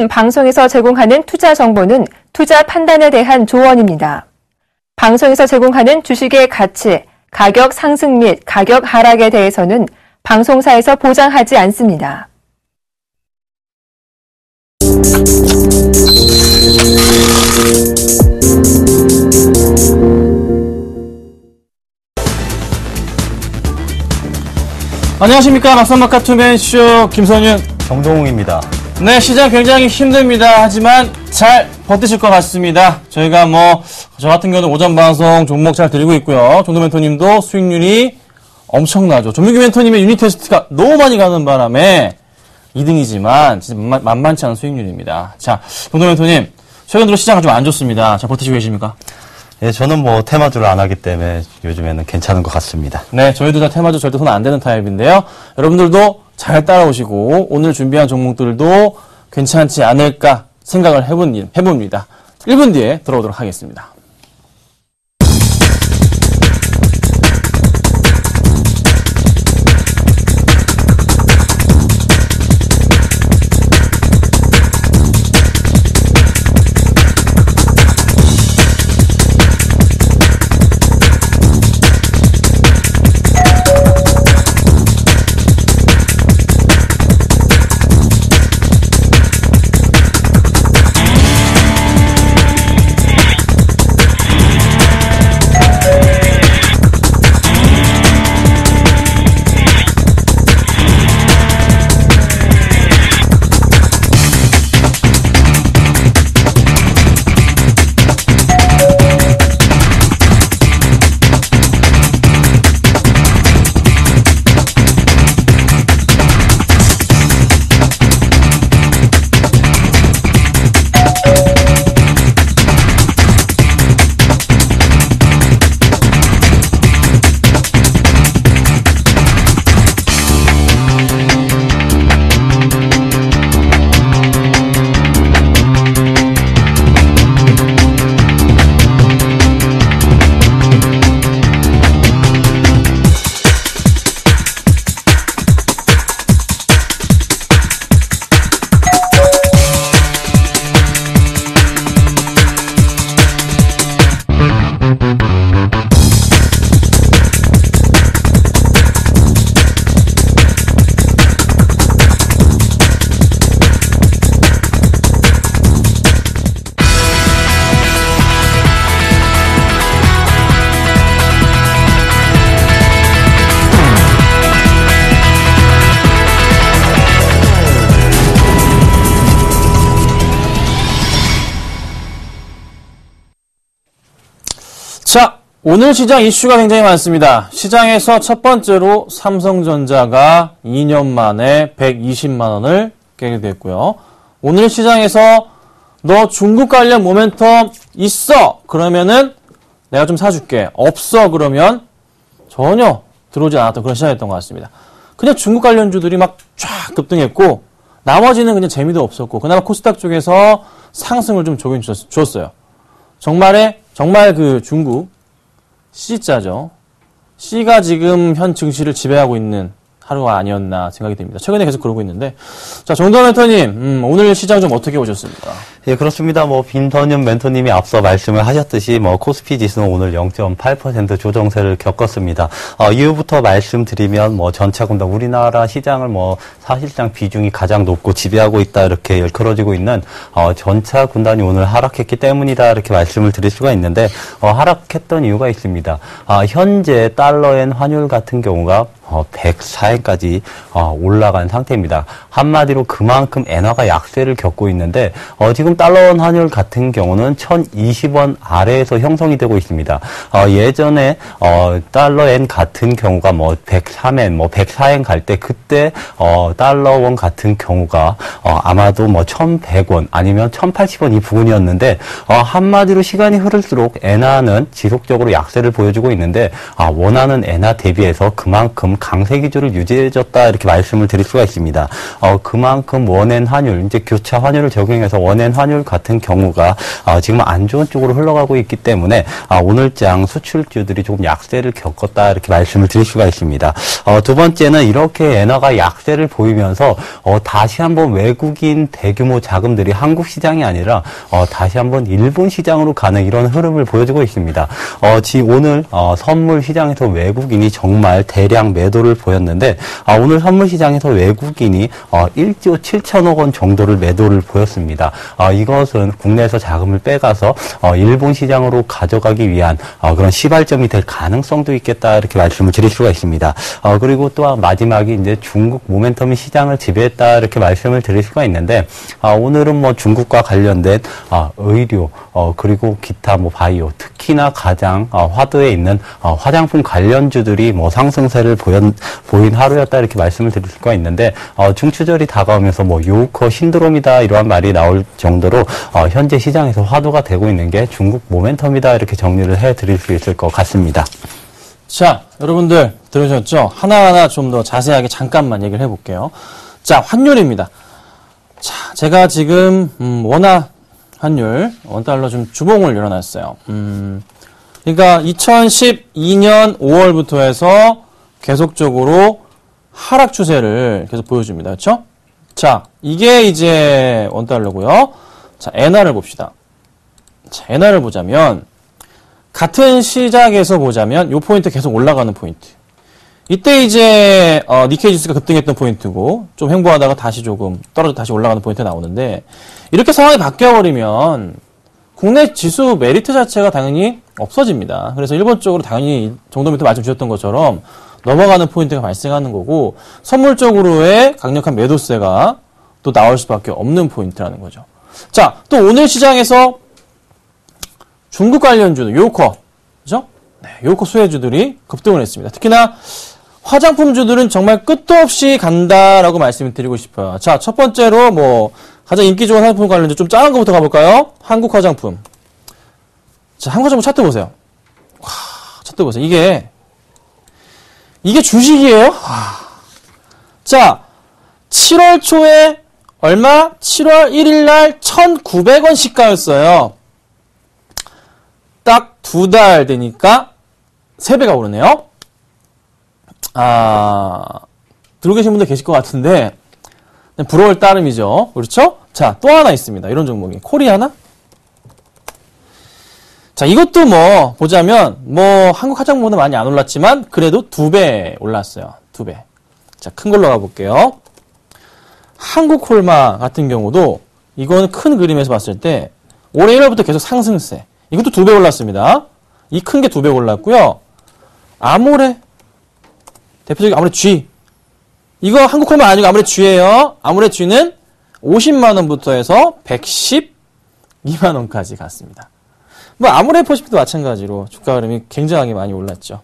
지금 방송에서 제공하는 투자 정보는 투자 판단에 대한 조언입니다. 방송에서 제공하는 주식의 가치, 가격 상승 및 가격 하락에 대해서는 방송사에서 보장하지 않습니다. 안녕하십니까. 막상막하 투맨쇼 김선윤, 정동웅입니다. 네, 시장 굉장히 힘듭니다. 하지만 잘 버티실 것 같습니다. 저희가 저 같은 경우는 오전 방송 종목 잘 드리고 있고요. 종도 멘토님도 수익률이 엄청나죠. 조민규 멘토님의 유닛 테스트가 너무 많이 가는 바람에 2등이지만 진짜 만만치 않은 수익률입니다. 자, 종도 멘토님, 최근 들어 시장은 좀 안 좋습니다. 잘 버티시고 계십니까? 예, 저는 테마주를 안 하기 때문에 요즘에는 괜찮은 것 같습니다. 네, 저희도 다 테마주 절대 손 안 대는 타입인데요. 여러분들도 잘 따라오시고 오늘 준비한 종목들도 괜찮지 않을까 생각을 해봅니다. 1분 뒤에 들어오도록 하겠습니다. 자, 오늘 시장 이슈가 굉장히 많습니다. 시장에서 첫 번째로 삼성전자가 2년 만에 120만 원을 깨게 됐고요. 오늘 시장에서 너 중국 관련 모멘텀 있어? 그러면은 내가 좀 사줄게. 없어? 그러면 전혀 들어오지 않았던 그런 시장이었던 것 같습니다. 그냥 중국 관련주들이 막 쫙 급등했고 나머지는 그냥 재미도 없었고 그나마 코스닥 쪽에서 상승을 좀 조금 주었어요. 정말 그 중국 C자죠. C가 지금 현 증시를 지배하고 있는 하루가 아니었나 생각이 됩니다. 최근에 계속 그러고 있는데. 자, 정다운 멘토님, 오늘 시장 좀 어떻게 보셨습니까? 예, 그렇습니다. 빈선윤 멘토님이 앞서 말씀을 하셨듯이, 코스피 지수는 오늘 0.8% 조정세를 겪었습니다. 이후부터 말씀드리면, 전차군단, 우리나라 시장을 사실상 비중이 가장 높고 지배하고 있다, 이렇게 일컬어지고 있는, 전차군단이 오늘 하락했기 때문이다, 이렇게 말씀을 드릴 수가 있는데, 하락했던 이유가 있습니다. 현재 달러엔 환율 같은 경우가 104엔까지 올라간 상태입니다. 한마디로 그만큼 엔화가 약세를 겪고 있는데 지금 달러원 환율 같은 경우는 1020원 아래에서 형성이 되고 있습니다. 예전에 달러엔 같은 경우가 103엔, 104엔 갈 때 그때 달러원 같은 경우가 아마도 1100원 아니면 1080원 이 부분이었는데 한마디로 시간이 흐를수록 엔화는 지속적으로 약세를 보여주고 있는데 원하는 엔화 대비해서 그만큼 강세 기조를 유지해줬다 이렇게 말씀을 드릴 수가 있습니다. 그만큼 원엔 환율, 이제 교차 환율을 적용해서 원엔 환율 같은 경우가 지금 안 좋은 쪽으로 흘러가고 있기 때문에 오늘장 수출주들이 조금 약세를 겪었다 이렇게 말씀을 드릴 수가 있습니다. 두 번째는 이렇게 엔화가 약세를 보이면서 다시 한번 외국인 대규모 자금들이 한국 시장이 아니라 다시 한번 일본 시장으로 가는 이런 흐름을 보여주고 있습니다. 오늘 선물 시장에서 외국인이 정말 대량 매도를 보였는데 오늘 선물 시장에서 외국인이 1조 7천억 원 정도를 매도를 보였습니다. 이것은 국내에서 자금을 빼가서 일본 시장으로 가져가기 위한 그런 시발점이 될 가능성도 있겠다 이렇게 말씀을 드릴 수가 있습니다. 그리고 또 마지막이 이제 중국 모멘텀이 시장을 지배했다 이렇게 말씀을 드릴 수가 있는데 오늘은 뭐 중국과 관련된 의료 그리고 기타 뭐 바이오 특히나 가장 화두에 있는 화장품 관련주들이 뭐 상승세를 보인 하루였다 이렇게 말씀을 드릴 수가 있는데 중추절이 다가오면서 뭐 요커 신드롬이다 이러한 말이 나올 정도로 현재 시장에서 화두가 되고 있는 게 중국 모멘텀이다 이렇게 정리를 해드릴 수 있을 것 같습니다. 자, 여러분들 들으셨죠? 하나하나 좀 더 자세하게 잠깐만 얘기를 해볼게요. 자, 환율입니다. 자, 제가 지금 원화 환율, 원달러 좀 주봉을 열어놨어요. 그러니까 2012년 5월부터 해서 계속적으로 하락 추세를 계속 보여줍니다. 그렇죠? 자, 이게 이제 원달러고요. 자, 엔화를 봅시다. 자, 엔화를 보자면 같은 시작에서 보자면 요 포인트 계속 올라가는 포인트. 이때 이제 니케이 지수가 급등했던 포인트고 좀 횡보하다가 다시 조금 떨어져 다시 올라가는 포인트가 나오는데 이렇게 상황이 바뀌어버리면 국내 지수 메리트 자체가 당연히 없어집니다. 그래서 일본 쪽으로 당연히 정도부터 말씀 주셨던 것처럼 넘어가는 포인트가 발생하는 거고 선물적으로의 강력한 매도세가 또 나올 수밖에 없는 포인트라는 거죠. 자, 또 오늘 시장에서 중국 관련주들, 요커, 그죠? 네, 요커 수혜주들이 급등을 했습니다. 특히나 화장품주들은 정말 끝도 없이 간다라고 말씀을 드리고 싶어요. 자, 첫 번째로 뭐 가장 인기 좋은 화장품 관련주 좀 작은 것부터 가볼까요? 한국 화장품. 자, 한국 화장품 차트 보세요. 와, 차트 보세요. 이게 주식이에요? 와. 자, 7월 초에 얼마? 7월 1일 날 1,900원 시가였어요. 딱 2달 되니까 3배가 오르네요. 들고 계신 분들 계실 것 같은데 부러울 따름이죠. 그렇죠? 자, 또 하나 있습니다. 이런 종목이 코리아나? 자, 이것도 뭐 보자면 뭐 한국 화장품보다 많이 안 올랐지만 그래도 2배 올랐어요. 2배. 자, 큰 걸로 가볼게요. 한국 홀마 같은 경우도 이거는 큰 그림에서 봤을 때 올해 1월부터 계속 상승세. 이것도 2배 올랐습니다. 이 큰 게 2배 올랐고요. 아모레 대표적인 아모레 G. 이거 한국 홀마 아니고 아모레 G예요. 아모레 G는 50만 원부터 해서 112만 원까지 갔습니다. 뭐 아모레 퍼시픽도 마찬가지로 주가 흐름이 굉장하게 많이 올랐죠.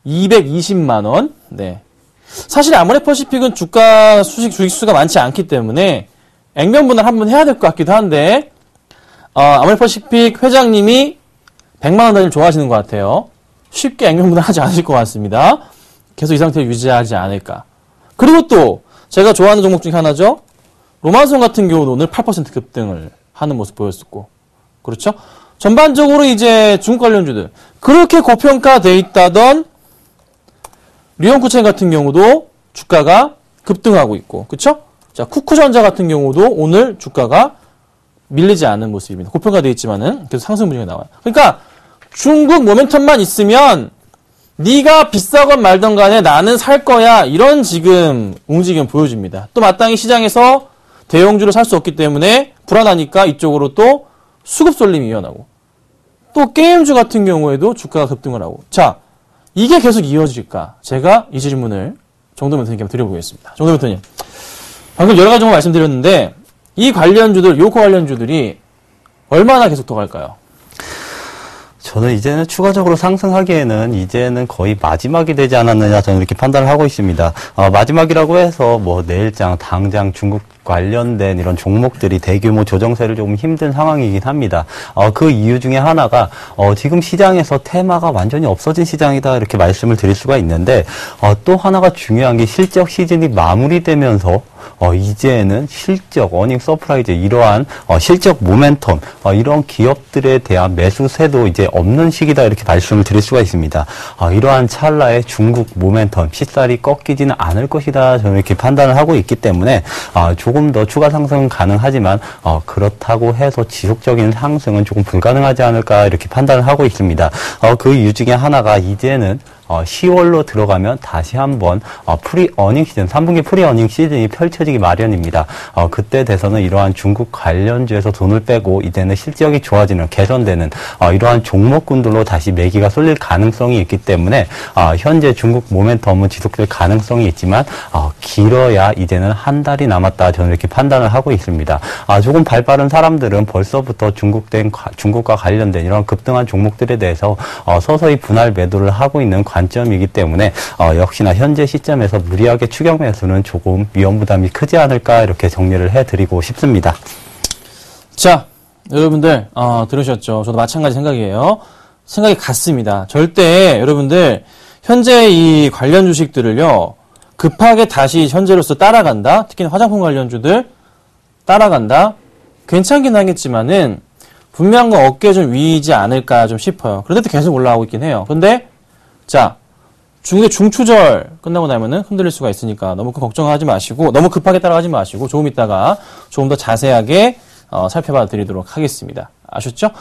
220만 원. 네. 사실 아모레 퍼시픽은 주가 주식수가 많지 않기 때문에 액면 분할 한번 해야 될 것 같기도 한데 아모레 퍼시픽 회장님이 100만 원 단위를 좋아하시는 것 같아요. 쉽게 액면 분할 하지 않으실 것 같습니다. 계속 이 상태를 유지하지 않을까. 그리고 또 제가 좋아하는 종목 중에 하나죠. 로마손 같은 경우도 오늘 8% 급등을 하는 모습 보였었고, 그렇죠? 전반적으로 이제 중국 관련주들 그렇게 고평가돼 있다던 리온쿠첸 같은 경우도 주가가 급등하고 있고, 그렇죠? 자, 쿠쿠전자 같은 경우도 오늘 주가가 밀리지 않는 모습입니다. 고평가돼 있지만은 계속 상승 분위기가 나와요. 그러니까 중국 모멘텀만 있으면 네가 비싸건 말던 간에 나는 살 거야. 이런 지금 움직임 보여줍니다. 또 마땅히 시장에서 대형주를 살 수 없기 때문에 불안하니까 이쪽으로 또 수급 쏠림이 일어나고 또 게임주 같은 경우에도 주가가 급등을 하고. 자, 이게 계속 이어질까? 제가 이 질문을 정도면 선생님께 드려보겠습니다. 정도면 선생님. 방금 여러 가지 정보 말씀드렸는데 이 관련주들, 요코 관련주들이 얼마나 계속 더 갈까요? 저는 이제는 추가적으로 상승하기에는 이제는 거의 마지막이 되지 않았느냐 저는 이렇게 판단을 하고 있습니다. 마지막이라고 해서 뭐 내일장 당장 중국 관련된 이런 종목들이 대규모 조정세를 조금 힘든 상황이긴 합니다. 그 이유 중에 하나가 지금 시장에서 테마가 완전히 없어진 시장이다 이렇게 말씀을 드릴 수가 있는데 또 하나가 중요한 게 실적 시즌이 마무리되면서 이제는 실적, 어닝 서프라이즈, 이러한 실적 모멘텀, 이런 기업들에 대한 매수세도 이제 없는 시기다 이렇게 말씀을 드릴 수가 있습니다. 이러한 찰나에 중국 모멘텀, 시살이 꺾이지는 않을 것이다 저는 이렇게 판단을 하고 있기 때문에 조금 더 추가 상승은 가능하지만 그렇다고 해서 지속적인 상승은 조금 불가능하지 않을까 이렇게 판단을 하고 있습니다. 그 이유 중에 하나가 이제는 10월로 들어가면 다시 한번 프리 어닝 시즌, 3분기 프리 어닝 시즌이 펼쳐지기 마련입니다. 그때 돼서는 이러한 중국 관련주에서 돈을 빼고 이제는 실적이 좋아지는, 개선되는 이러한 종목군들로 다시 매기가 쏠릴 가능성이 있기 때문에 현재 중국 모멘텀은 지속될 가능성이 있지만 길어야 이제는 한 달이 남았다 저는 이렇게 판단을 하고 있습니다. 조금 발빠른 사람들은 벌써부터 중국과 관련된 이런 급등한 종목들에 대해서 서서히 분할 매도를 하고 있는 관점이기 때문에 역시나 현재 시점에서 무리하게 추격 매수는 조금 위험 부담이 크지 않을까 이렇게 정리를 해드리고 싶습니다. 자, 여러분들 들으셨죠? 저도 마찬가지 생각이에요. 생각이 같습니다. 절대 여러분들 현재 이 관련 주식들을요 급하게 다시 현재로서 따라간다. 특히 화장품 관련주들 따라간다. 괜찮긴 하겠지만은 분명한 건 어깨 좀 위이지 않을까 좀 싶어요. 그런데도 계속 올라가고 있긴 해요. 근데 자, 중국의 중추절 끝나고 나면은 흔들릴 수가 있으니까 너무 걱정하지 마시고, 너무 급하게 따라가지 마시고, 조금 있다가 조금 더 자세하게 살펴봐 드리도록 하겠습니다. 아셨죠?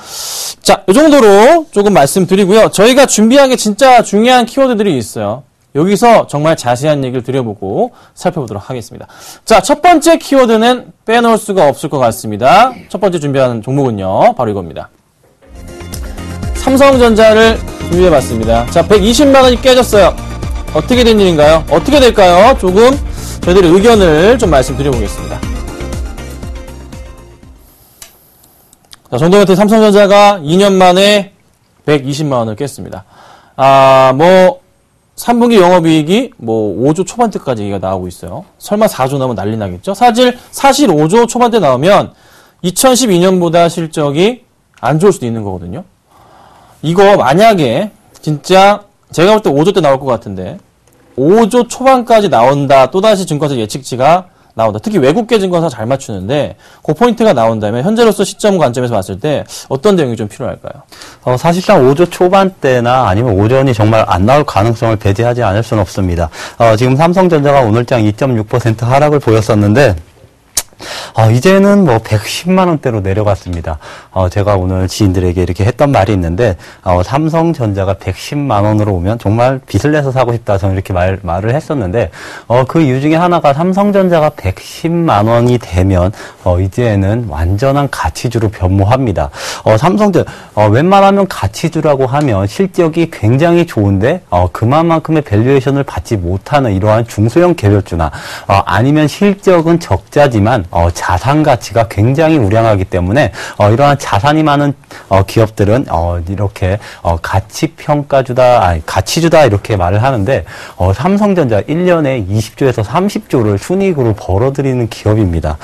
자, 이 정도로 조금 말씀드리고요. 저희가 준비한 게 진짜 중요한 키워드들이 있어요. 여기서 정말 자세한 얘기를 드려보고 살펴보도록 하겠습니다. 자, 첫 번째 키워드는 빼놓을 수가 없을 것 같습니다. 첫 번째 준비한 종목은요, 바로 이겁니다. 삼성전자를 준비해봤습니다. 자, 120만 원이 깨졌어요. 어떻게 된 일인가요? 어떻게 될까요? 조금 저희들의 의견을 좀 말씀드려보겠습니다. 자, 정도면 삼성전자가 2년 만에 120만 원을 깼습니다. 3분기 영업이익이 5조 초반대까지 얘기가 나오고 있어요. 설마 4조 나오면 난리 나겠죠? 사실 5조 초반대 나오면 2012년보다 실적이 안 좋을 수도 있는 거거든요. 이거 만약에 진짜 제가 볼 때 5조 때 나올 것 같은데 5조 초반까지 나온다. 또다시 증권사 예측치가 나온다. 특히 외국계 증권사 잘 맞추는데 그 포인트가 나온다면 현재로서 시점 관점에서 봤을 때 어떤 대응이 좀 필요할까요? 사실상 5조 초반대나 아니면 오전이 정말 안 나올 가능성을 배제하지 않을 수는 없습니다. 지금 삼성전자가 오늘장 2.6% 하락을 보였었는데 이제는 110만 원대로 내려갔습니다. 제가 오늘 지인들에게 이렇게 했던 말이 있는데, 삼성전자가 110만 원으로 오면 정말 빚을 내서 사고 싶다. 저는 이렇게 말을 했었는데, 그 이유 중에 하나가 삼성전자가 110만 원이 되면, 이제는 완전한 가치주로 변모합니다. 웬만하면 가치주라고 하면 실적이 굉장히 좋은데, 그만큼의 밸류에이션을 받지 못하는 이러한 중소형 개별주나, 아니면 실적은 적자지만, 자산 가치가 굉장히 우량하기 때문에 이러한 자산이 많은 기업들은 이렇게 가치주다 이렇게 말을 하는데 삼성전자 1년에 20조에서 30조를 순이익으로 벌어들이는 기업입니다.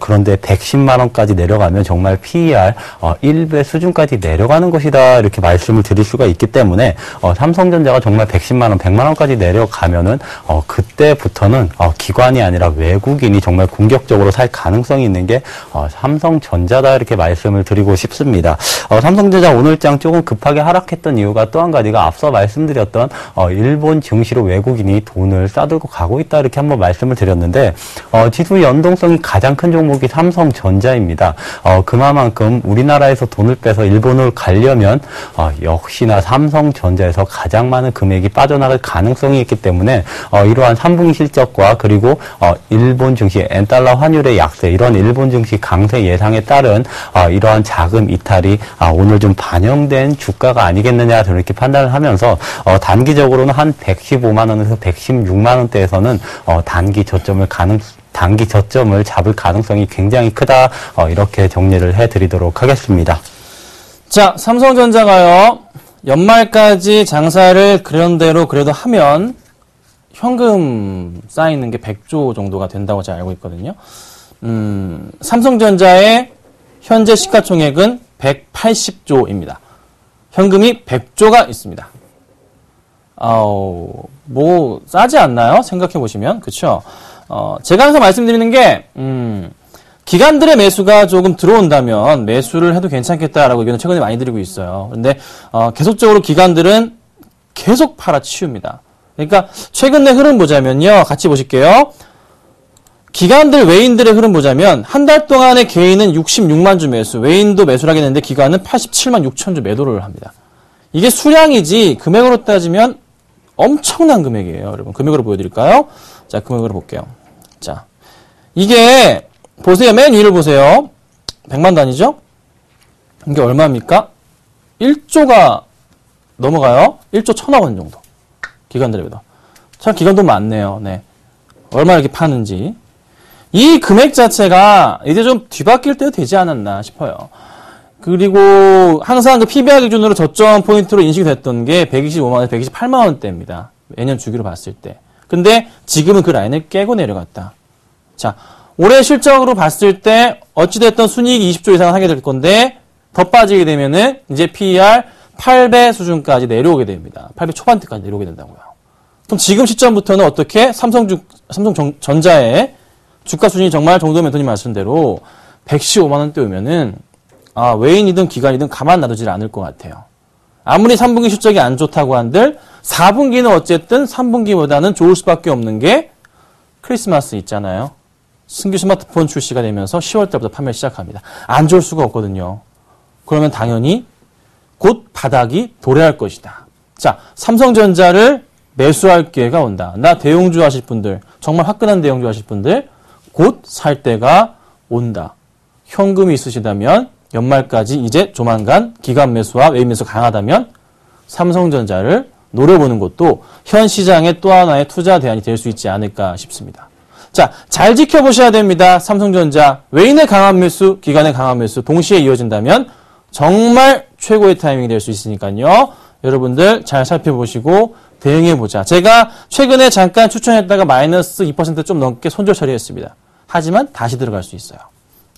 그런데 110만 원까지 내려가면 정말 PER 1배 수준까지 내려가는 것이다 이렇게 말씀을 드릴 수가 있기 때문에 삼성전자가 정말 110만 원, 100만 원까지 내려가면은 그때부터는 기관이 아니라 외국인이 정말 공격적으로 살 가능성이 있는 게 삼성전자다 이렇게 말씀을 드리고 싶습니다. 삼성전자 오늘장 조금 급하게 하락했던 이유가 또 한 가지가 앞서 말씀드렸던 일본 증시로 외국인이 돈을 싸들고 가고 있다 이렇게 한번 말씀을 드렸는데 지수 연동성이 가장 큰 종목이 삼성전자입니다. 그만큼 우리나라에서 돈을 빼서 일본을 가려면 역시나 삼성전자에서 가장 많은 금액이 빠져나갈 가능성이 있기 때문에 이러한 3분기 실적과 그리고 일본 증시 엔달러 환율의 약세, 이런 일본 증시 강세 예상에 따른 이러한 자금 이탈이 오늘 좀 반영된 주가가 아니겠느냐 저는 이렇게 판단을 하면서 단기적으로는 한 115만 원에서 116만 원대에서는 단기 저점을 잡을 가능성이 굉장히 크다 이렇게 정리를 해드리도록 하겠습니다. 자, 삼성전자가요 연말까지 장사를 그런대로 그래도 하면 현금 쌓이는 게 100조 정도가 된다고 제가 알고 있거든요. 삼성전자의 현재 시가총액은 180조입니다. 현금이 100조가 있습니다. 뭐 싸지 않나요? 생각해 보시면. 그쵸? 제가 항상 말씀드리는 게 기관들의 매수가 조금 들어온다면 매수를 해도 괜찮겠다라고 의견을 최근에 많이 드리고 있어요. 근데 계속적으로 기관들은 계속 팔아치웁니다. 그러니까 최근의 흐름 보자면요. 같이 보실게요. 기관들, 외인들의 흐름 보자면 한 달 동안의 개인은 66만 주 매수, 외인도 매수를 하게 되는데 기관은 87만 6천 주 매도를 합니다. 이게 수량이지 금액으로 따지면 엄청난 금액이에요. 여러분 금액으로 보여드릴까요? 자, 금액으로 볼게요. 자, 이게 보세요. 맨 위를 보세요. 100만 단위죠? 이게 얼마입니까? 1조가 넘어가요. 1조 1천억 원 정도. 기관들의 매도. 참 기관 돈 많네요. 네. 얼마나 이렇게 파는지. 이 금액 자체가 이제 좀 뒤바뀔 때도 되지 않았나 싶어요. 그리고 항상 그 PBR 기준으로 저점 포인트로 인식이 됐던 게 125만원, 128만원대입니다. 매년 주기로 봤을 때. 근데 지금은 그 라인을 깨고 내려갔다. 자, 올해 실적으로 봤을 때 어찌됐든 순이익 20조 이상을 하게 될 건데 더 빠지게 되면은 이제 PER 8배 수준까지 내려오게 됩니다. 8배 초반대까지 내려오게 된다고요. 그럼 지금 시점부터는 어떻게 삼성전자의 주가 수준이 정말 정도 멘토님 말씀대로 115만원대 오면은 외인이든 기관이든 가만 놔두질 않을 것 같아요. 아무리 3분기 실적이 안 좋다고 한들 4분기는 어쨌든 3분기보다는 좋을 수밖에 없는 게 크리스마스 있잖아요. 신규 스마트폰 출시가 되면서 10월 달부터 판매를 시작합니다. 안 좋을 수가 없거든요. 그러면 당연히 곧 바닥이 도래할 것이다. 자, 삼성전자를 매수할 기회가 온다. 나 대용주 하실 분들, 정말 화끈한 대용주 하실 분들 곧 살 때가 온다. 현금이 있으시다면 연말까지 이제 조만간 기관 매수와 외인 매수 강하다면 삼성전자를 노려보는 것도 현 시장의 또 하나의 투자 대안이 될 수 있지 않을까 싶습니다. 자, 잘 지켜보셔야 됩니다. 삼성전자 외인의 강한 매수, 기관의 강한 매수 동시에 이어진다면 정말 최고의 타이밍이 될 수 있으니까요. 여러분들 잘 살펴보시고 대응해보자. 제가 최근에 잠깐 추천했다가 마이너스 2% 좀 넘게 손절 처리했습니다. 하지만 다시 들어갈 수 있어요.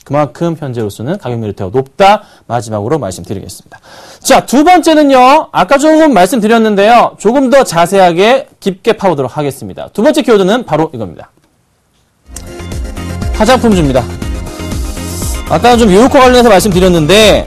그만큼 현재로서는 가격 메리트가 높다. 마지막으로 말씀드리겠습니다. 자, 두 번째는요. 아까 조금 말씀드렸는데요. 조금 더 자세하게 깊게 파보도록 하겠습니다. 두 번째 키워드는 바로 이겁니다. 화장품주입니다. 아까 좀 유효과 관련해서 말씀드렸는데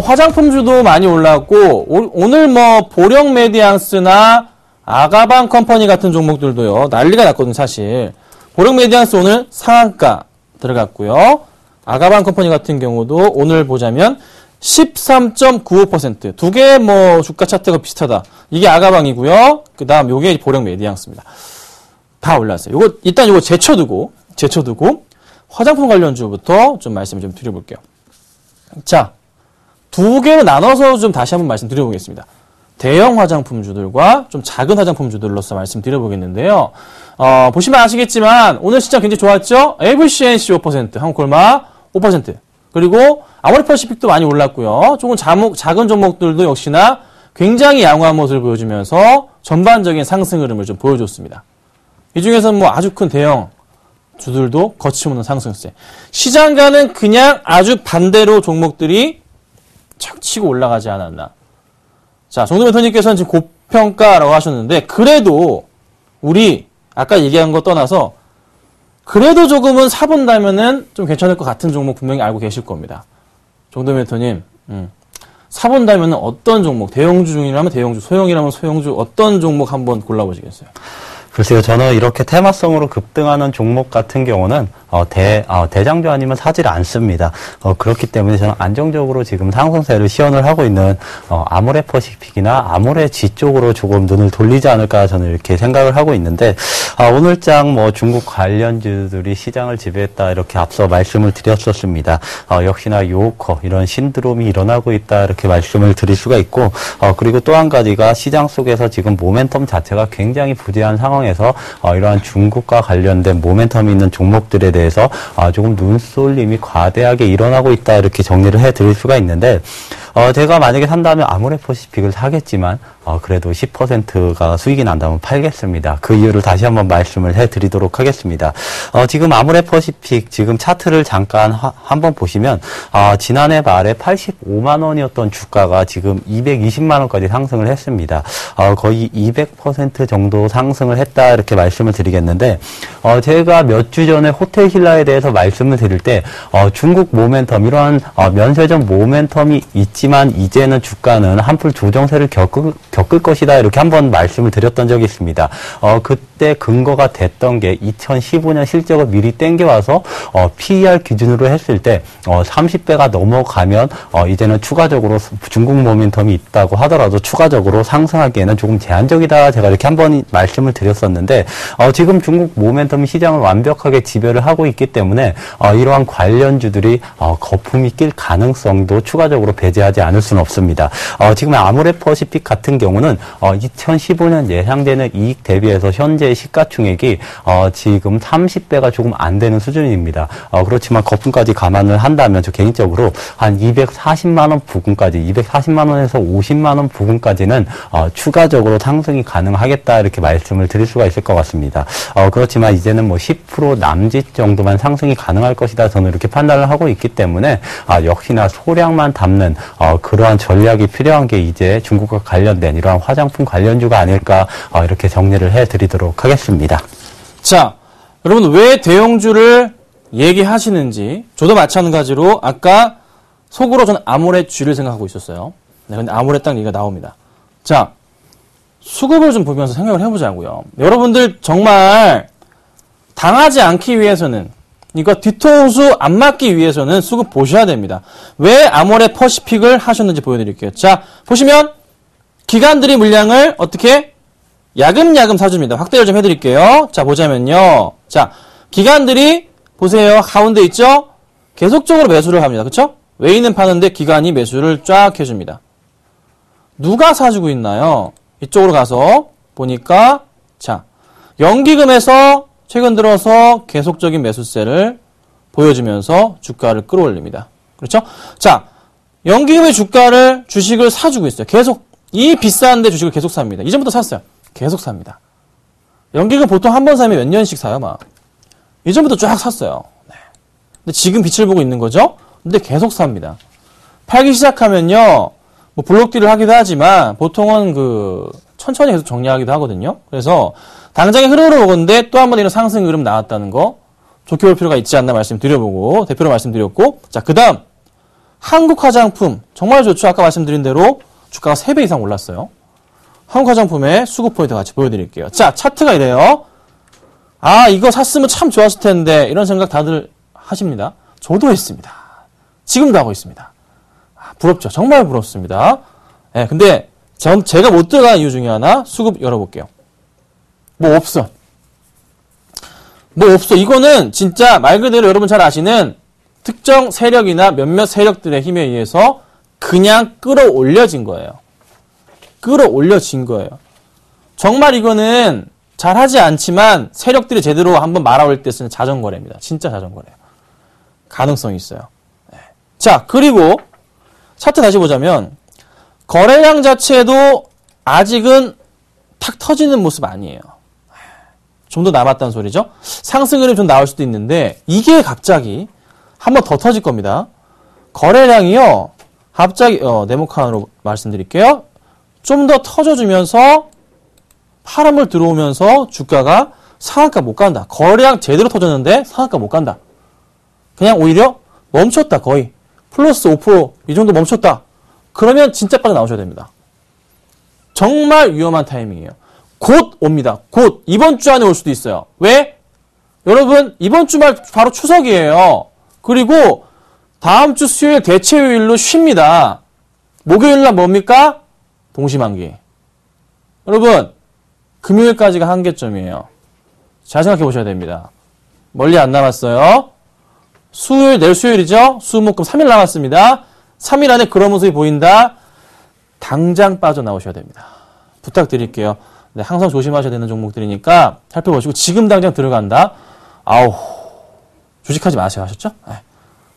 화장품주도 많이 올랐고 오늘 보령 메디앙스나 아가방 컴퍼니 같은 종목들도요. 난리가 났거든요, 사실. 보령 메디앙스 오늘 상한가 들어갔고요. 아가방 컴퍼니 같은 경우도 오늘 보자면 13.95%. 두 개 주가 차트가 비슷하다. 이게 아가방이고요. 그다음 요게 보령 메디앙스입니다. 다 올랐어요. 일단 요거 제쳐두고 화장품 관련주부터 좀 말씀을 좀 드려볼게요. 자, 두 개로 나눠서 좀 다시 한번 말씀드려보겠습니다. 대형 화장품주들과 좀 작은 화장품주들로서 말씀드려보겠는데요. 보시면 아시겠지만 오늘 시장 굉장히 좋았죠? AVCNC 5%, 한국콜마 5%, 그리고 아모레퍼시픽도 많이 올랐고요. 조금 작은 종목들도 역시나 굉장히 양호한 모습을 보여주면서 전반적인 상승 흐름을 좀 보여줬습니다. 이 중에서는 아주 큰 대형 주들도 거침없는 상승세. 시장과는 그냥 아주 반대로 종목들이 착 치고 올라가지 않았나. 자, 정도 멘토님께서는 지금 고평가라고 하셨는데, 그래도 우리 아까 얘기한 거 떠나서 그래도 조금은 사본다면은 좀 괜찮을 것 같은 종목 분명히 알고 계실 겁니다. 정도 멘토님, 사본다면은 어떤 종목, 대형주 중이라면 대형주, 소형이라면 소형주, 어떤 종목 한번 골라보시겠어요? 글쎄요, 저는 이렇게 테마성으로 급등하는 종목 같은 경우는 대장주 아니면 사질 않습니다. 그렇기 때문에 저는 안정적으로 지금 상승세를 시연을 하고 있는 아모레퍼시픽이나 아모레지 쪽으로 조금 눈을 돌리지 않을까 저는 이렇게 생각을 하고 있는데, 오늘장 중국 관련주들이 시장을 지배했다 이렇게 앞서 말씀을 드렸었습니다. 역시나 요커 이런 신드롬이 일어나고 있다 이렇게 말씀을 드릴 수가 있고, 그리고 또 한 가지가 시장 속에서 지금 모멘텀 자체가 굉장히 부재한 상황에서 이러한 중국과 관련된 모멘텀이 있는 종목들에 대해서 조금 눈쏠림이 과대하게 일어나고 있다 이렇게 정리를 해드릴 수가 있는데, 제가 만약에 산다면 아모레퍼시픽을 사겠지만 그래도 10%가 수익이 난다면 팔겠습니다. 그 이유를 다시 한번 말씀을 해드리도록 하겠습니다. 지금 아모레퍼시픽 지금 차트를 잠깐 한번 보시면 지난해 말에 85만 원이었던 주가가 지금 220만 원까지 상승을 했습니다. 거의 200% 정도 상승을 했다 이렇게 말씀을 드리겠는데 제가 몇 주 전에 호텔신라에 대해서 말씀을 드릴 때 중국 모멘텀 이러한 면세점 모멘텀이 있지만 이제는 주가는 한풀 조정세를 겪을 것이다 이렇게 한번 말씀을 드렸던 적이 있습니다. 그때 근거가 됐던 게 2015년 실적을 미리 땡겨와서 PER 기준으로 했을 때 30배가 넘어가면 이제는 추가적으로 중국 모멘텀이 있다고 하더라도 추가적으로 상승하기에는 조금 제한적이다 제가 이렇게 한번 말씀을 드렸었는데 지금 중국 모멘텀이 시장을 완벽하게 지배를 하고 있기 때문에 이러한 관련주들이 거품이 낄 가능성도 추가적으로 배제하지 않을 수는 없습니다. 지금 아모레퍼시픽 같은 경우는 2015년 예상되는 이익 대비해서 현재 시가총액이 지금 30배가 조금 안 되는 수준입니다. 그렇지만 거품까지 감안을 한다면 저 개인적으로 한 240만 원 부근까지 240만 원에서 50만 원 부근까지는 추가적으로 상승이 가능하겠다 이렇게 말씀을 드릴 수가 있을 것 같습니다. 그렇지만 이제는 뭐 10% 남짓 정도만 상승이 가능할 것이다 저는 이렇게 판단을 하고 있기 때문에 역시나 소량만 담는 그러한 전략이 필요한 게 이제 중국과 관련된 이러한 화장품 관련주가 아닐까 이렇게 정리를 해드리도록 하겠습니다. 자, 여러분 왜 대형주를 얘기하시는지 저도 마찬가지로 아까 속으로 저는 아모레주를 생각하고 있었어요. 네, 근데 아모레 딱 얘기가 나옵니다. 자, 수급을 좀 보면서 생각을 해보자고요. 여러분들 정말 당하지 않기 위해서는 이거 뒤통수 안 맞기 위해서는 수급 보셔야 됩니다. 왜 아모레퍼시픽을 하셨는지 보여드릴게요. 자, 보시면 기관들이 물량을 어떻게 야금야금 사줍니다. 확대를 좀 해드릴게요. 자, 보자면요. 자, 기관들이 보세요. 가운데 있죠? 계속적으로 매수를 합니다. 그쵸? 외인은 파는데 기관이 매수를 쫙 해줍니다. 누가 사주고 있나요? 이쪽으로 가서 보니까 자, 연기금에서 최근 들어서 계속적인 매수세를 보여주면서 주가를 끌어올립니다. 그렇죠? 자, 연기금의 주식을 사주고 있어요. 계속 이 비싼데 주식을 계속 삽니다. 이전부터 샀어요. 계속 삽니다. 연기금 보통 한 번 사면 몇 년씩 사요, 막. 이전부터 쫙 샀어요. 네. 근데 지금 빛을 보고 있는 거죠? 근데 계속 삽니다. 팔기 시작하면요, 뭐 블록딜을 하기도 하지만 보통은 천천히 계속 정리하기도 하거든요. 그래서 당장의 흐름으로 보건데 또 한 번 이런 상승 흐름 나왔다는 거 좋게 볼 필요가 있지 않나 말씀드려보고 대표로 말씀드렸고, 자, 그 다음 한국화장품 정말 좋죠. 아까 말씀드린 대로 주가가 3배 이상 올랐어요. 한국화장품의 수급 포인트 같이 보여드릴게요. 자, 차트가 이래요. 이거 샀으면 참 좋았을 텐데 이런 생각 다들 하십니다. 저도 했습니다. 지금도 하고 있습니다. 부럽죠. 정말 부럽습니다. 네, 근데 제가 못 들어간 이유 중에 하나 수급 열어볼게요. 뭐 없어. 이거는 진짜 말 그대로 여러분 잘 아시는 특정 세력이나 몇몇 세력들의 힘에 의해서 그냥 끌어올려진 거예요. 정말 이거는 잘하지 않지만 세력들이 제대로 한번 말아올 때 쓰는 자전거래입니다. 진짜 자전거래요. 가능성이 있어요. 네. 자, 그리고 차트 다시 보자면 거래량 자체도 아직은 탁 터지는 모습 아니에요. 좀 더 남았다는 소리죠. 상승 흐름이 좀 나올 수도 있는데 이게 갑자기 한 번 더 터질 겁니다. 거래량이요. 갑자기 네모칸으로 말씀드릴게요. 좀 더 터져주면서 파란물 들어오면서 주가가 상한가 못 간다. 거래량 제대로 터졌는데 상한가 못 간다. 그냥 오히려 멈췄다. 거의 플러스 5% 이 정도 멈췄다. 그러면 진짜 빨리 나오셔야 됩니다. 정말 위험한 타이밍이에요. 곧 옵니다. 곧 이번 주 안에 올 수도 있어요. 왜? 여러분 이번 주말 바로 추석이에요. 그리고 다음 주 수요일 대체요일로 쉽니다. 목요일날 뭡니까? 동시만기. 여러분 금요일까지가 한계점이에요. 잘 생각해 보셔야 됩니다. 멀리 안 남았어요. 수요일, 내일 수요일이죠? 수목금 3일 남았습니다. 3일 안에 그런 모습이 보인다. 당장 빠져나오셔야 됩니다. 부탁드릴게요. 네, 항상 조심하셔야 되는 종목들이니까 살펴보시고 지금 당장 들어간다. 주식하지 마세요. 하셨죠? 네,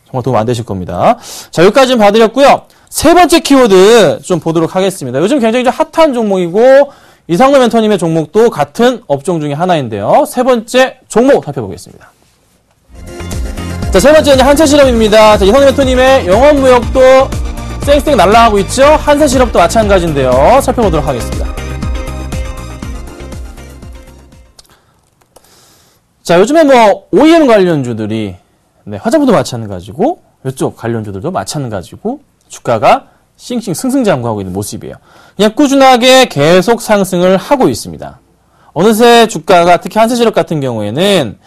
정말 도움 안 되실 겁니다. 자, 여기까지 봐드렸고요. 세 번째 키워드 좀 보도록 하겠습니다. 요즘 굉장히 좀 핫한 종목이고 이상로 멘토님의 종목도 같은 업종 중에 하나인데요. 세 번째 종목 살펴보겠습니다. 자, 세 번째는 한세실업입니다. 자, 이상로 멘토님의 영업무역도 쌩쌩 날아가고 있죠. 한세실업도 마찬가지인데요. 살펴보도록 하겠습니다. 자, 요즘에 뭐 OEM 관련주들이 화장품도 마찬가지고 이쪽 관련주들도 마찬가지고 주가가 싱싱 승승장구하고 있는 모습이에요. 그냥 꾸준하게 계속 상승을 하고 있습니다. 어느새 주가가 특히 한세실업 같은 경우에는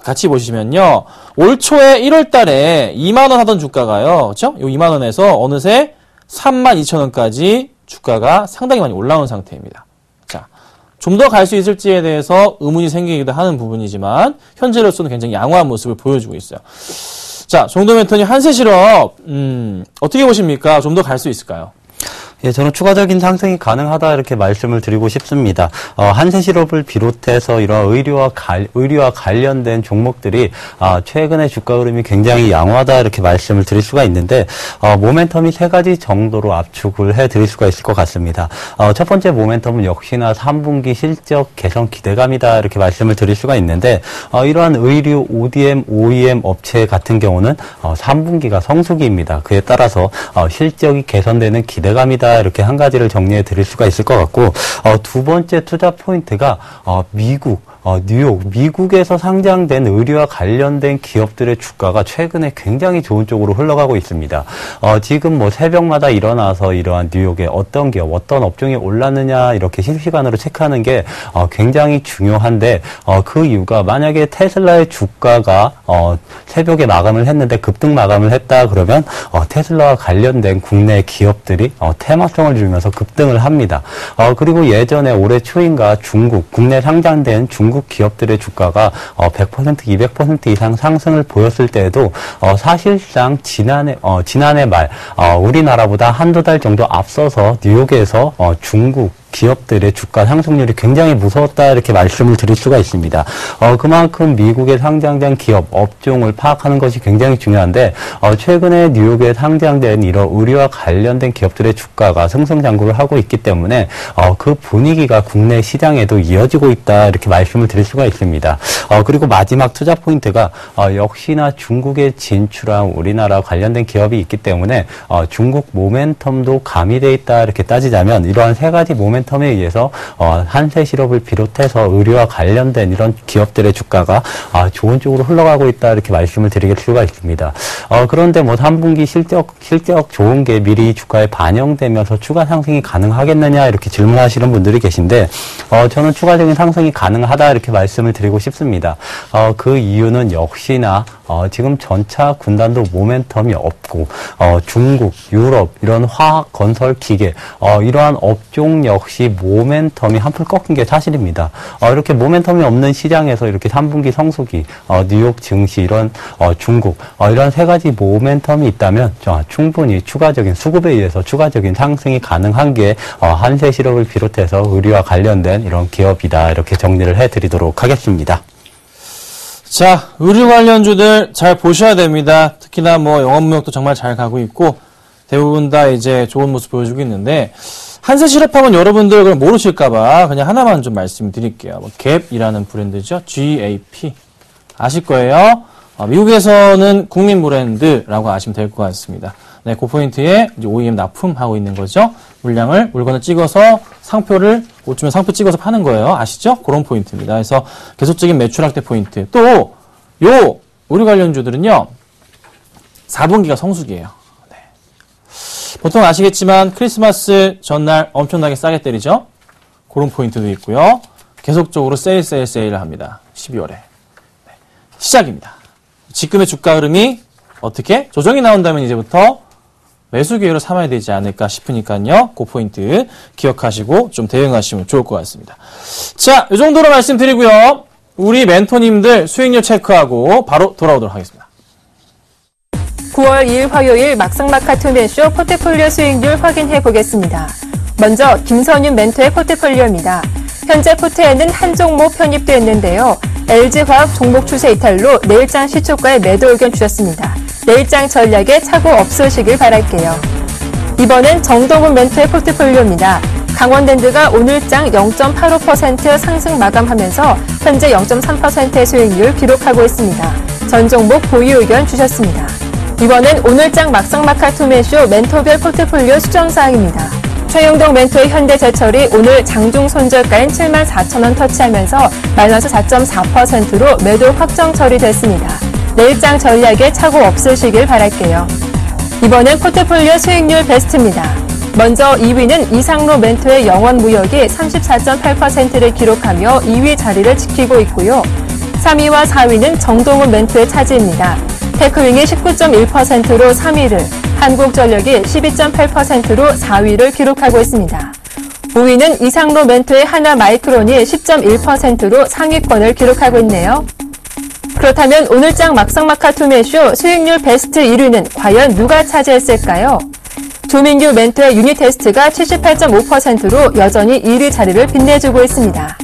같이 보시면요. 올 초에 1월 달에 2만 원 하던 주가가요. 그렇죠? 요 2만 원에서 어느새 32,000원까지 주가가 상당히 많이 올라온 상태입니다. 자, 좀 더 갈 수 있을지에 대해서 의문이 생기기도 하는 부분이지만 현재로서는 굉장히 양호한 모습을 보여주고 있어요. 자, 정도 멘토님 한세실업 어떻게 보십니까? 좀 더 갈 수 있을까요? 예, 저는 추가적인 상승이 가능하다 이렇게 말씀을 드리고 싶습니다. 한세실업을 비롯해서 이런 의류와 관련된 종목들이 최근에 주가 흐름이 굉장히 양호하다 이렇게 말씀을 드릴 수가 있는데 모멘텀이 세 가지 정도로 압축을 해드릴 수가 있을 것 같습니다. 첫 번째 모멘텀은 역시나 3분기 실적 개선 기대감이다 이렇게 말씀을 드릴 수가 있는데 이러한 의류, ODM, OEM 업체 같은 경우는 3분기가 성수기입니다. 그에 따라서 실적이 개선되는 기대감이다. 이렇게 한 가지를 정리해 드릴 수가 있을 것 같고 두 번째 투자 포인트가 뉴욕, 미국에서 상장된 의류와 관련된 기업들의 주가가 최근에 굉장히 좋은 쪽으로 흘러가고 있습니다. 지금 뭐 새벽마다 일어나서 이러한 뉴욕의 어떤 기업, 어떤 업종이 올랐느냐 이렇게 실시간으로 체크하는 게 굉장히 중요한데 그 이유가 만약에 테슬라의 주가가 새벽에 마감을 했는데 급등 마감을 했다 그러면 테슬라와 관련된 국내 기업들이 테마성을 주면서 급등을 합니다. 그리고 예전에 올해 초인가 국내 상장된 중국 기업들의 주가가 100%, 200% 이상 상승을 보였을 때에도 사실상 지난해 말 우리나라보다 한두 달 정도 앞서서 뉴욕에서 중국 기업들의 주가 상승률이 굉장히 무서웠다 이렇게 말씀을 드릴 수가 있습니다. 그만큼 미국에 상장된 기업, 업종을 파악하는 것이 굉장히 중요한데 최근에 뉴욕에 상장된 이런 의류와 관련된 기업들의 주가가 승승장구를 하고 있기 때문에 그 분위기가 국내 시장에도 이어지고 있다 이렇게 말씀을 드릴 수가 있습니다. 그리고 마지막 투자 포인트가 역시나 중국에 진출한 우리나라 관련된 기업이 있기 때문에 중국 모멘텀도 가미되어 있다 이렇게 따지자면 이러한 세 가지 모멘텀에 의해서 한세실업을 비롯해서 의류와 관련된 이런 기업들의 주가가 좋은 쪽으로 흘러가고 있다 이렇게 말씀을 드릴 수가 있습니다. 그런데 뭐 3분기 실적 좋은 게 미리 주가에 반영되면서 추가 상승이 가능하겠느냐 이렇게 질문하시는 분들이 계신데 저는 추가적인 상승이 가능하다 이렇게 말씀을 드리고 싶습니다. 그 이유는 역시나 지금 전차 군단도 모멘텀이 없고 중국, 유럽 이런 화학, 건설, 기계 이러한 업종 역시 모멘텀이 한풀 꺾인 게 사실입니다. 이렇게 모멘텀이 없는 시장에서 이렇게 3분기 성수기, 뉴욕 증시 이런 중국 이런 세 가지 모멘텀이 있다면 충분히 추가적인 수급에 의해서 추가적인 상승이 가능한 게 한세실업을 비롯해서 의류와 관련된 이런 기업이다 이렇게 정리를 해드리도록 하겠습니다. 자, 의류 관련주들 잘 보셔야 됩니다. 특히나 뭐 영업무역도 정말 잘 가고 있고 대부분 다 이제 좋은 모습 보여주고 있는데 한세실업하면 여러분들 그걸 모르실까봐 그냥 하나만 좀 말씀드릴게요. 갭이라는 브랜드죠. GAP 아실 거예요. 미국에서는 국민 브랜드라고 아시면 될 것 같습니다. 네, 그 포인트에 이제 OEM 납품하고 있는 거죠. 물건을 찍어서 상표를 옷 주면 상표 찍어서 파는 거예요. 아시죠? 그런 포인트입니다. 그래서 계속적인 매출 확대 포인트. 또 요 의류 관련주들은요. 4분기가 성수기예요. 네. 보통 아시겠지만 크리스마스 전날 엄청나게 싸게 때리죠. 그런 포인트도 있고요. 계속적으로 세일을 합니다. 12월에. 네. 시작입니다. 지금의 주가 흐름이 어떻게 조정이 나온다면 이제부터 매수 기회로 삼아야 되지 않을까 싶으니까요. 그 포인트 기억하시고 좀 대응하시면 좋을 것 같습니다. 자, 이 정도로 말씀드리고요. 우리 멘토님들 수익률 체크하고 바로 돌아오도록 하겠습니다. 9월 2일 화요일 막상막하 투맨쇼 포트폴리오 수익률 확인해 보겠습니다. 먼저 김선윤 멘토의 포트폴리오입니다. 현재 포트에는 한 종목 편입되어 있는데요. LG화학 종목 추세 이탈로 내일장 시초가에 매도 의견 주셨습니다. 내일장 전략에 착오 없으시길 바랄게요. 이번엔 정동훈 멘토의 포트폴리오입니다. 강원랜드가 오늘장 0.85% 상승 마감하면서 현재 0.3%의 수익률 기록하고 있습니다. 전 종목 보유 의견 주셨습니다. 이번엔 오늘장 막상막하 투매쇼 멘토별 포트폴리오 수정사항입니다. 최영동 멘토의 현대제철이 오늘 장중 손절가인 74,000원 터치하면서 마이너스 4.4%로 매도 확정 처리됐습니다. 내일장 전략에 착오 없으시길 바랄게요. 이번엔 포트폴리오 수익률 베스트입니다. 먼저 2위는 이상로 멘토의 영원무역이 34.8%를 기록하며 2위 자리를 지키고 있고요. 3위와 4위는 정동훈 멘토의 차지입니다. 테크윙이 19.1%로 3위를, 한국전력이 12.8%로 4위를 기록하고 있습니다. 5위는 이상로 멘토의 하나마이크론이 10.1%로 상위권을 기록하고 있네요. 그렇다면 오늘장 막상막하 투매쇼 수익률 베스트 1위는 과연 누가 차지했을까요? 조민규 멘토의 유니테스트가 78.5%로 여전히 1위 자리를 빛내주고 있습니다.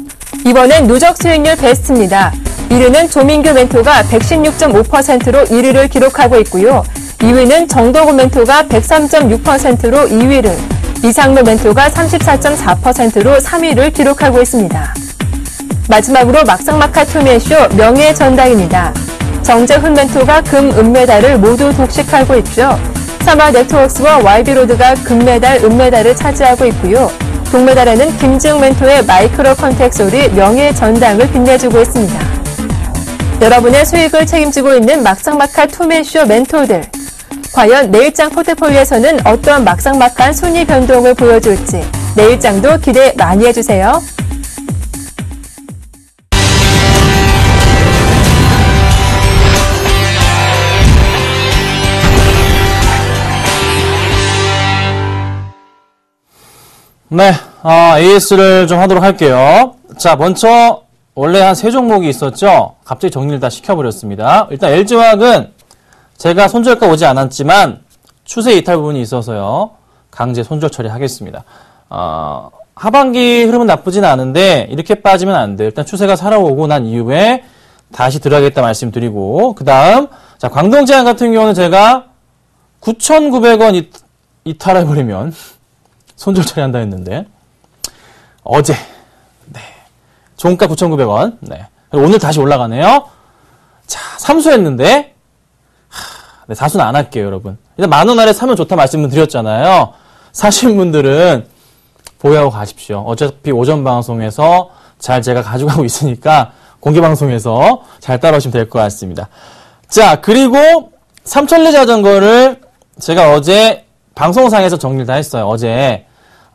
이번엔 누적 수익률 베스트입니다. 1위는 조민규 멘토가 116.5%로 1위를 기록하고 있고요. 2위는 정동훈 멘토가 103.6%로 2위를, 이상로 멘토가 34.4%로 3위를 기록하고 있습니다. 마지막으로 막상막하 투매쇼 명예의 전당입니다. 정재훈 멘토가 금, 은메달을 모두 독식하고 있죠. 삼화네트워크스와 YB로드가 금메달, 은메달을 차지하고 있고요. 동메달에는 김지웅 멘토의 마이크로 컨택솔이 명예의 전당을 빛내주고 있습니다. 여러분의 수익을 책임지고 있는 막상막하 투매쇼 멘토들. 과연 내일장 포트폴리오에서는 어떤 막상막한 순위 변동을 보여줄지 내일장도 기대 많이 해주세요. 네, AS를 좀 하도록 할게요. 자, 먼저 원래 한 3종목이 있었죠. 갑자기 정리를 다 시켜버렸습니다. 일단 LG화학은 제가 손절가 오지 않았지만 추세 이탈 부분이 있어서요. 강제 손절 처리하겠습니다. 하반기 흐름은 나쁘진 않은데 이렇게 빠지면 안 돼요. 일단 추세가 살아오고 난 이후에 다시 들어가겠다 말씀드리고, 그 다음 자 광동제약 같은 경우는 제가 9,900원 이탈해버리면 손절 처리한다 했는데 어제 종가 9,900원. 네. 오늘 다시 올라가네요. 자, 삼수했는데 네, 사수는 안 할게요, 여러분. 일단 10,000원 아래 사면 좋다 말씀을 드렸잖아요. 사신 분들은 보유하고 가십시오. 어차피 오전 방송에서 잘 제가 가져가고 있으니까 공개 방송에서 잘 따라오시면 될 것 같습니다. 자, 그리고 삼천리 자전거를 제가 어제 방송상에서 정리를 다 했어요. 어제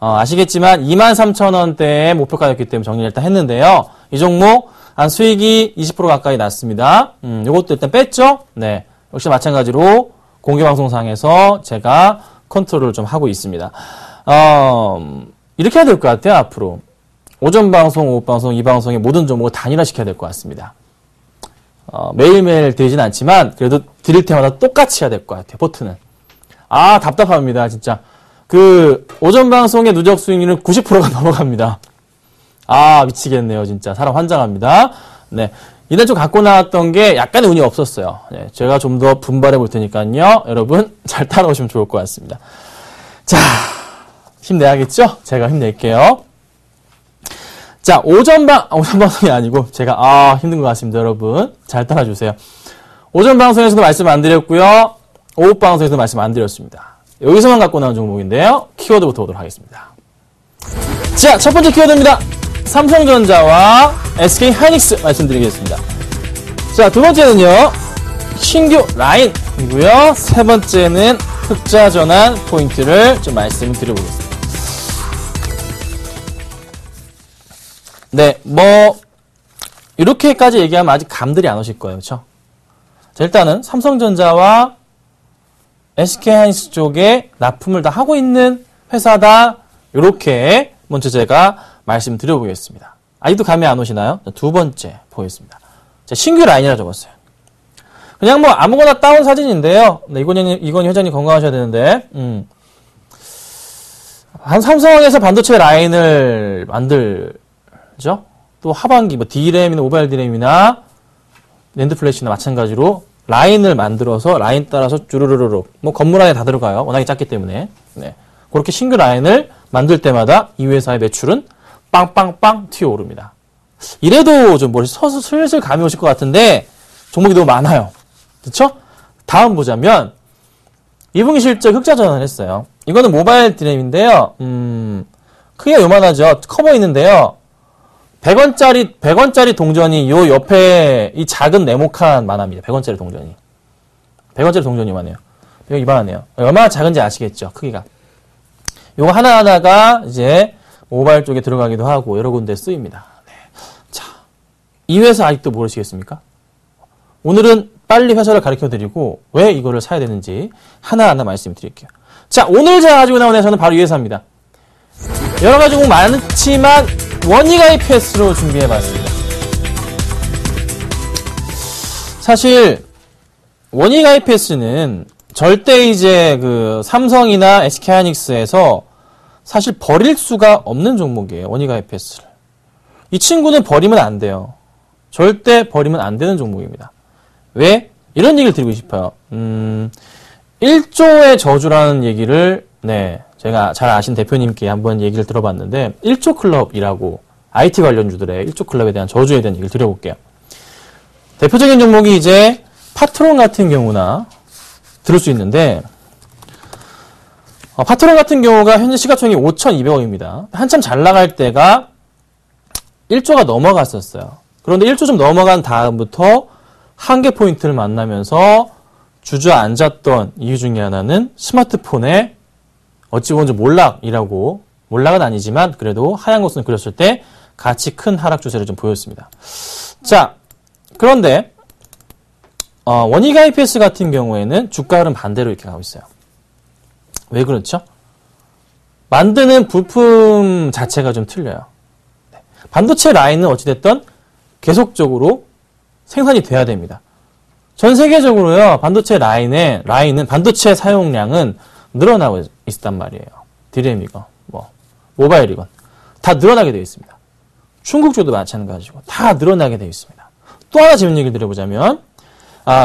아시겠지만 23,000원대의 목표가였기 때문에 정리를 일단 했는데요. 이 종목 한 수익이 20% 가까이 났습니다. 요것도 일단 뺐죠. 네, 역시 마찬가지로 공개방송상에서 제가 컨트롤을 좀 하고 있습니다. 이렇게 해야 될 것 같아요. 앞으로 오전 방송, 오후 방송, 이 방송의 모든 종목을 단일화시켜야 될 것 같습니다. 매일매일 되진 않지만 그래도 드릴 때마다 똑같이 해야 될 것 같아요. 포트는. 답답합니다. 진짜. 오전 방송의 누적 수익률은 90%가 넘어갑니다. 미치겠네요. 진짜. 사람 환장합니다. 네. 이날 좀 갖고 나왔던 게 약간의 운이 없었어요. 네. 제가 좀 더 분발해 볼 테니까요. 여러분, 잘 따라오시면 좋을 것 같습니다. 자, 힘내야겠죠? 제가 힘낼게요. 자, 오전 방송이 아니고, 제가, 힘든 것 같습니다. 여러분. 잘 따라주세요. 오전 방송에서도 말씀 안 드렸고요. 오후 방송에서도 말씀 안 드렸습니다. 여기서만 갖고 나온 종목인데요. 키워드부터 보도록 하겠습니다. 자, 첫 번째 키워드입니다. 삼성전자와 SK하이닉스 말씀드리겠습니다. 자, 두 번째는요. 신규 라인이고요. 세 번째는 흑자 전환 포인트를 좀 말씀드려보겠습니다. 네, 이렇게까지 얘기하면 아직 감들이 안 오실 거예요. 그렇죠? 자, 일단은 삼성전자와 SK하이닉스 쪽에 납품을 다 하고 있는 회사다. 이렇게 먼저 제가 말씀드려보겠습니다. 아직도 감이 안 오시나요? 자, 두 번째 보겠습니다. 자, 신규 라인이라 적었어요. 그냥 아무거나 따온 사진인데요. 네, 이건희 회장님 건강하셔야 되는데, 삼성에서 반도체 라인을 만들죠? 또 하반기, D램이나 모바일 D램이나 낸드 플래시나 마찬가지로 라인을 만들어서 라인 따라서 주르르르 건물 안에 다 들어가요. 워낙에 작기 때문에. 네. 그렇게 싱글 라인을 만들 때마다 이 회사의 매출은 빵빵빵 튀어오릅니다. 이래도 좀 슬슬 감이 오실 것 같은데 종목이 너무 많아요. 그렇죠? 다음 보자면 2분기 실적 흑자 전환을 했어요. 이거는 모바일 디램인데요. 크기가 요만하죠. 커 보이는데요. 100원짜리 동전이 요 옆에 이 작은 네모칸 만화입니다. 100원짜리 동전이. 100원짜리 동전이 요만해요. 이거 이만하네요. 얼마나 작은지 아시겠죠? 크기가. 요거 하나하나가 이제 모바일 쪽에 들어가기도 하고 여러 군데 쓰입니다. 네. 자, 이 회사 아직도 모르시겠습니까? 오늘은 빨리 회사를 가르쳐드리고 왜 이거를 사야 되는지 하나하나 말씀드릴게요. 자, 오늘 제가 가지고 나온 회사는 바로 이 회사입니다. 여러 가지 종목 많지만 원익 IPS로 준비해봤습니다. 사실 원익 IPS는 절대 이제 그 삼성이나 SK하이닉스에서 사실 버릴 수가 없는 종목이에요. 원익 IPS를. 이 친구는 버리면 안 돼요. 절대 버리면 안 되는 종목입니다. 왜? 이런 얘기를 드리고 싶어요. 1조의 저주라는 얘기를 제가 잘 아신 대표님께 한번 얘기를 들어봤는데 1조 클럽이라고 IT 관련주들의 1조 클럽에 대한 저주에 대한 얘기를 드려볼게요. 대표적인 종목이 이제 파트론 같은 경우나 들을 수 있는데 파트론 같은 경우가 현재 시가총액이 5,200억입니다. 한참 잘 나갈 때가 1조가 넘어갔었어요. 그런데 1조 좀 넘어간 다음부터 한계 포인트를 만나면서 주저앉았던 이유 중에 하나는 스마트폰에 어찌 보면 좀 몰락은 아니지만 그래도 하얀 것은 그렸을 때 같이 큰 하락 추세를 좀 보였습니다. 자, 그런데 원익 IPS 같은 경우에는 주가 흐름 반대로 이렇게 가고 있어요. 왜 그렇죠? 만드는 부품 자체가 좀 틀려요. 반도체 라인은 어찌됐든 계속적으로 생산이 돼야 됩니다. 전 세계적으로요, 반도체 라인은 반도체 사용량은 늘어나고 있단 말이에요. 디램이건, 모바일이건. 다 늘어나게 되어 있습니다. 중국 쪽도 마찬가지고, 다 늘어나게 되어 있습니다. 또 하나 재밌는 얘기를 드려보자면,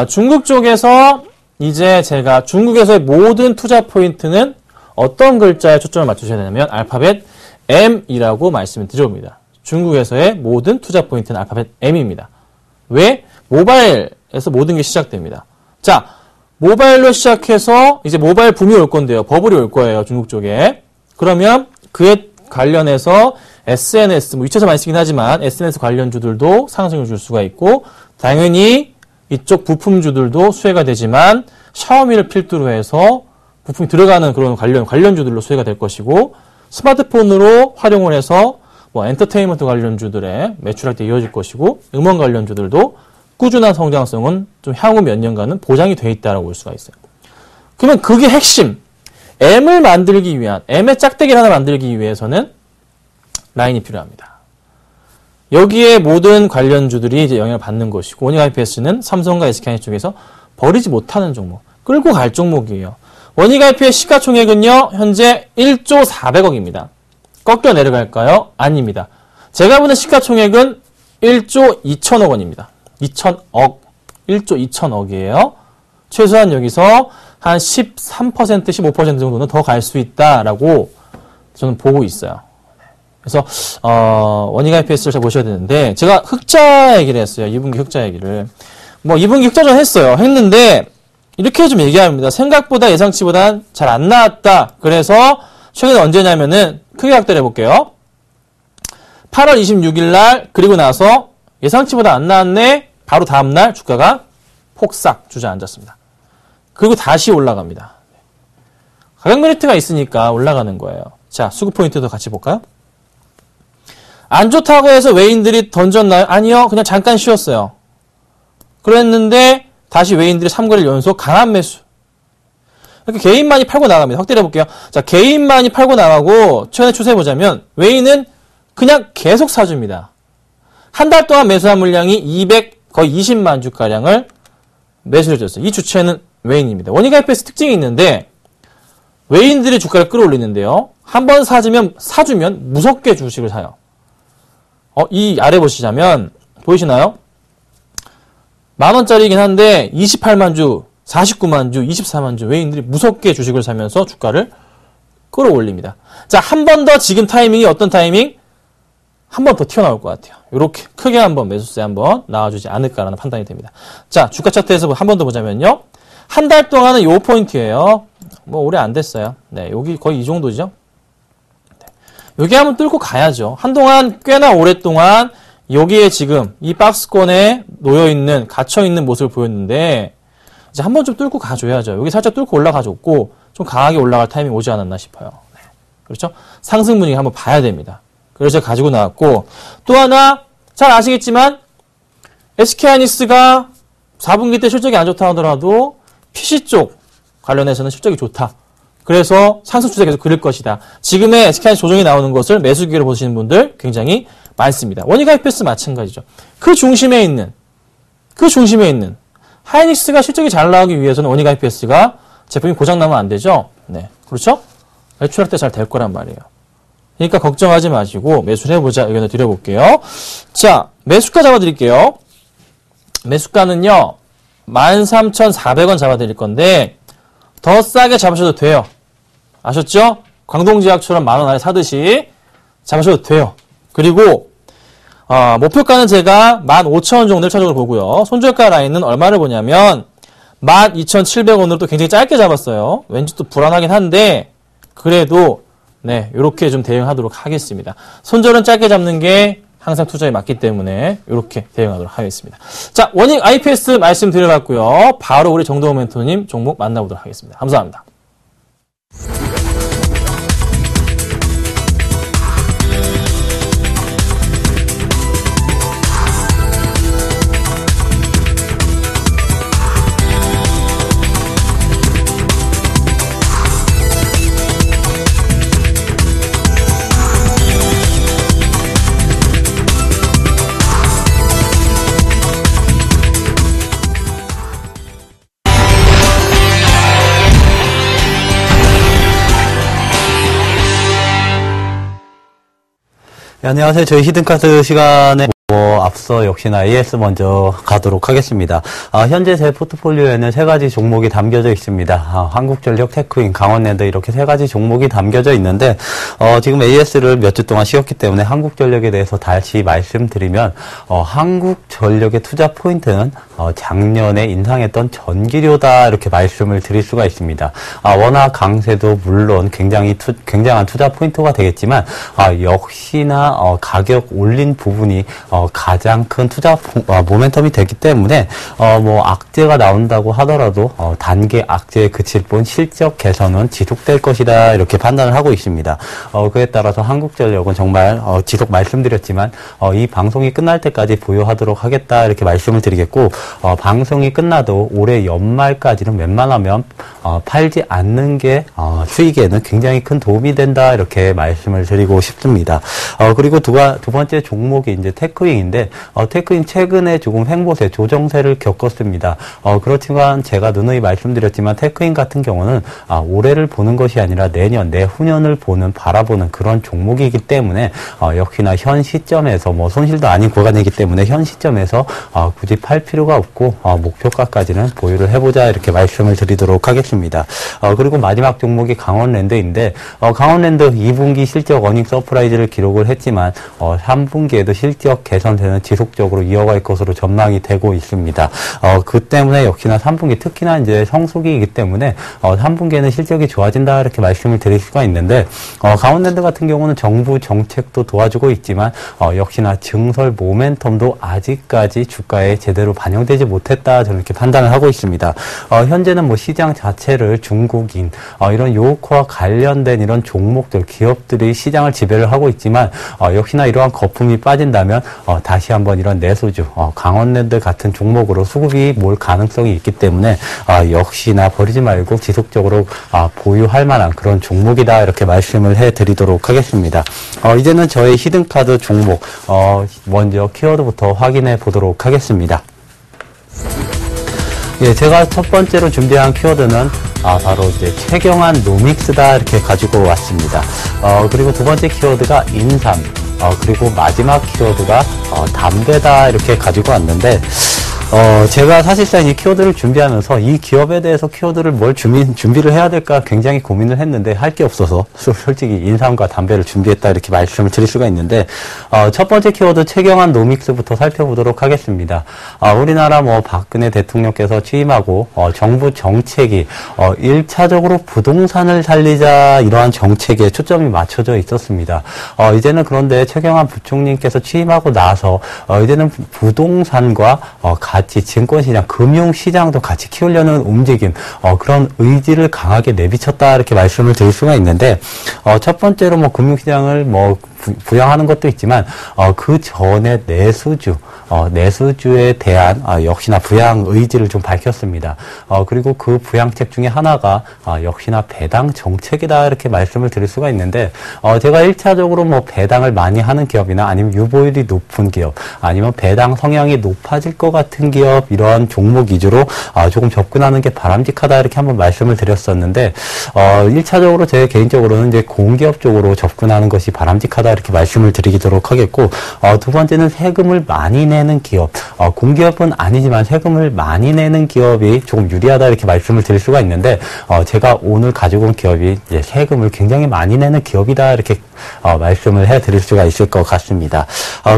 중국 쪽에서 이제 제가 중국에서의 모든 투자 포인트는 어떤 글자에 초점을 맞추셔야 되냐면, 알파벳 M이라고 말씀을 드려봅니다. 중국에서의 모든 투자 포인트는 알파벳 M입니다. 왜? 모바일에서 모든 게 시작됩니다. 자, 모바일로 시작해서 이제 모바일 붐이 올 건데요. 버블이 올 거예요. 중국 쪽에. 그러면 그에 관련해서 SNS, 위쳐서 많이 쓰긴 하지만 SNS 관련주들도 상승을 줄 수가 있고 당연히 이쪽 부품주들도 수혜가 되지만 샤오미를 필두로 해서 부품이 들어가는 그런 관련주들로 수혜가 될 것이고 스마트폰으로 활용을 해서 엔터테인먼트 관련주들의 매출할 때 이어질 것이고 음원 관련주들도 꾸준한 성장성은 좀 향후 몇 년간은 보장이 돼 있다라고 볼 수가 있어요. 그러면 그게 핵심. M을 만들기 위한, M의 짝대기를 하나 만들기 위해서는 라인이 필요합니다. 여기에 모든 관련주들이 이제 영향을 받는 것이고, 원익 IPS는 삼성과 SK하이닉스 쪽에서 버리지 못하는 종목, 끌고 갈 종목이에요. 원익 IPS 시가총액은요, 현재 1조 400억입니다. 꺾여 내려갈까요? 아닙니다. 제가 보는 시가총액은 1조 2천억 원입니다. 2천억. 1조 2천억이에요. 최소한 여기서 한 13%, 15% 정도는 더 갈 수 있다라고 저는 보고 있어요. 그래서 원익 IPS를 잘 보셔야 되는데 제가 흑자 얘기를 했어요. 2분기 흑자 얘기를. 2분기 흑자전 했는데 이렇게 좀 얘기합니다. 생각보다 예상치보다 잘 안 나왔다. 그래서 최근에 언제냐면은 크게 확대를 해볼게요. 8월 26일 날 그리고 나서 예상치보다 안 나왔네. 바로 다음날 주가가 폭삭 주저앉았습니다. 그리고 다시 올라갑니다. 가격 메리트가 있으니까 올라가는 거예요. 자, 수급 포인트도 같이 볼까요? 안 좋다고 해서 외인들이 던졌나요? 아니요. 그냥 잠깐 쉬었어요. 그랬는데 다시 외인들이 3거래일 연속 강한 매수. 이렇게 개인만이 팔고 나갑니다. 확대해 볼게요. 자, 개인만이 팔고 나가고 최근에 추세 보자면 외인은 그냥 계속 사줍니다. 한 달 동안 매수한 물량이 거의 20만 주가량을 매수를 줬어요. 이 주체는 외인입니다. 원익 IPS 특징이 있는데 외인들이 주가를 끌어올리는데요. 한번 사주면 무섭게 주식을 사요. 이 아래 보시자면 보이시나요? 10,000원짜리이긴 한데 28만 주, 49만 주, 24만 주 외인들이 무섭게 주식을 사면서 주가를 끌어올립니다. 자, 한 번 더 지금 타이밍이 어떤 타이밍? 한 번 더 튀어나올 것 같아요. 이렇게 크게 한번 매수세 한번 나와주지 않을까라는 판단이 됩니다. 자, 주가 차트에서 한 번 더 보자면요. 한 달 동안은 요 포인트예요. 뭐 오래 안 됐어요. 네, 여기 거의 이 정도죠. 네. 여기 한번 뚫고 가야죠. 한동안 꽤나 오랫동안 여기에 지금 이 박스권에 놓여있는, 갇혀있는 모습을 보였는데 이제 한번 좀 뚫고 가줘야죠. 여기 살짝 뚫고 올라가줬고 좀 강하게 올라갈 타이밍 오지 않았나 싶어요. 네. 그렇죠? 상승 분위기 한번 봐야 됩니다. 그래서 가지고 나왔고 또 하나 잘 아시겠지만 SK하이닉스가 4분기 때 실적이 안 좋다 하더라도 PC 쪽 관련해서는 실적이 좋다. 그래서 상승 추세 계속 그릴 것이다. 지금의 SK하이닉스 조정이 나오는 것을 매수 기회로 보시는 분들 굉장히 많습니다. 원익 IPS 마찬가지죠. 그 중심에 있는 하이닉스가 실적이 잘 나오기 위해서는 원익 IPS가 제품이 고장나면 안 되죠. 네, 그렇죠? 매출할 때 잘 될 거란 말이에요. 그러니까 걱정하지 마시고 매수를 해보자 의견을 드려볼게요. 자, 매수가 잡아드릴게요. 매수가는요 13,400원 잡아드릴 건데 더 싸게 잡으셔도 돼요. 아셨죠? 광동제약처럼 만원 안에 사듯이 잡으셔도 돼요. 그리고 목표가는 제가 15,000원 정도를 차적으로 보고요. 손절가 라인은 얼마를 보냐면 12,700원으로 또 굉장히 짧게 잡았어요. 왠지 또 불안하긴 한데 그래도 네, 요렇게 좀 대응하도록 하겠습니다. 손절은 짧게 잡는 게 항상 투자에 맞기 때문에 이렇게 대응하도록 하겠습니다. 자, 원익 IPS 말씀드려봤고요. 바로 우리 정동호 멘토님 종목 만나보도록 하겠습니다. 감사합니다. 네, 안녕하세요. 저희 히든카드 시간에 앞서 역시나 AS 먼저 가도록 하겠습니다. 현재 제 포트폴리오에는 세 가지 종목이 담겨져 있습니다. 한국전력, 테크윈, 강원랜드 이렇게 세 가지 종목이 담겨져 있는데 지금 AS를 몇 주 동안 쉬었기 때문에 한국전력에 대해서 다시 말씀드리면 한국전력의 투자 포인트는 작년에 인상했던 전기료다 이렇게 말씀을 드릴 수가 있습니다. 워낙 강세도 물론 굉장한 투자 포인트가 되겠지만 역시나 가격 올린 부분이 가장 큰 투자 모멘텀이 되기 때문에 뭐 악재가 나온다고 하더라도 단계 악재에 그칠 뿐 실적 개선은 지속될 것이다 이렇게 판단을 하고 있습니다. 그에 따라서 한국전력은 정말 지속 말씀드렸지만 이 방송이 끝날 때까지 보유하도록 하겠다 이렇게 말씀을 드리겠고 방송이 끝나도 올해 연말까지는 웬만하면 팔지 않는 게 수익에는 굉장히 큰 도움이 된다 이렇게 말씀을 드리고 싶습니다. 그리고 두 번째 종목이 이제 테크윈인데 테크윈 최근에 조금 횡보세 조정세를 겪었습니다. 그렇지만 제가 누누이 말씀드렸지만 테크윈 같은 경우는 올해를 보는 것이 아니라 내년 내후년을 바라보는 그런 종목이기 때문에 역시나 현 시점에서 뭐 손실도 아닌 구간이기 때문에 현 시점에서 굳이 팔 필요가 없고 목표가까지는 보유를 해보자 이렇게 말씀을 드리도록 하겠습니다. 그리고 마지막 종목이 강원랜드인데 강원랜드 2분기 실적 어닝 서프라이즈를 기록을 했지만 3분기에도 실적 개선세는 지속적으로 이어갈 것으로 전망이 되고 있습니다. 그 때문에 역시나 3분기 특히나 이제 성수기이기 때문에 3분기에는 실적이 좋아진다 이렇게 말씀을 드릴 수가 있는데 강원랜드 같은 경우는 정부 정책도 도와주고 있지만 역시나 증설 모멘텀도 아직까지 주가에 제대로 반영되지 못했다 저는 이렇게 판단을 하고 있습니다. 현재는 뭐 시장 자체를 중국인 이런 요코와 관련된 이런 종목들 기업들이 시장을 지배를 하고 있지만 역시나 이러한 거품이 빠진다면 다시 한번 이런 내수주 강원랜드 같은 종목으로 수급이 몰 가능성이 있기 때문에 역시나 버리지 말고 지속적으로 보유할 만한 그런 종목이다 이렇게 말씀을 해드리도록 하겠습니다. 이제는 저의 히든카드 종목 먼저 키워드부터 확인해 보도록 하겠습니다. 예, 제가 첫 번째로 준비한 키워드는 바로 이제 최경환 노믹스다 이렇게 가지고 왔습니다. 그리고 두 번째 키워드가 인삼, 그리고 마지막 키워드가 담배다 이렇게 가지고 왔는데 제가 사실상 이 키워드를 준비하면서 이 기업에 대해서 키워드를 뭘 준비를 해야 될까 굉장히 고민을 했는데 할 게 없어서 솔직히 인삼과 담배를 준비했다 이렇게 말씀을 드릴 수가 있는데, 첫 번째 키워드 최경환 노믹스부터 살펴보도록 하겠습니다. 우리나라 박근혜 대통령께서 취임하고, 정부 정책이, 1차적으로 부동산을 살리자 이러한 정책에 초점이 맞춰져 있었습니다. 이제는 그런데 최경환 부총리께서 취임하고 나서, 이제는 부동산과 같이 증권시장, 금융시장도 같이 키우려는 움직임, 그런 의지를 강하게 내비쳤다 이렇게 말씀을 드릴 수가 있는데, 첫 번째로 금융시장을 부양하는 것도 있지만, 그 전에 내수주에 대한 역시나 부양 의지를 좀 밝혔습니다. 그리고 그 부양책 중에 하나가 역시나 배당 정책이다 이렇게 말씀을 드릴 수가 있는데, 제가 1차적으로 배당을 많이 하는 기업이나 아니면 유보율이 높은 기업, 아니면 배당 성향이 높아질 것 같은 기업, 이러한 종목 위주로 조금 접근하는 게 바람직하다 이렇게 한번 말씀을 드렸었는데, 1차적으로 제 개인적으로는 이제 공기업 쪽으로 접근하는 것이 바람직하다 이렇게 말씀을 드리도록 하겠고, 두 번째는 세금을 많이 내는 기업, 공기업은 아니지만 세금을 많이 내는 기업이 조금 유리하다 이렇게 말씀을 드릴 수가 있는데, 제가 오늘 가지고 온 기업이 이제 세금을 굉장히 많이 내는 기업이다 이렇게 말씀을 해드릴 수가 있을 것 같습니다.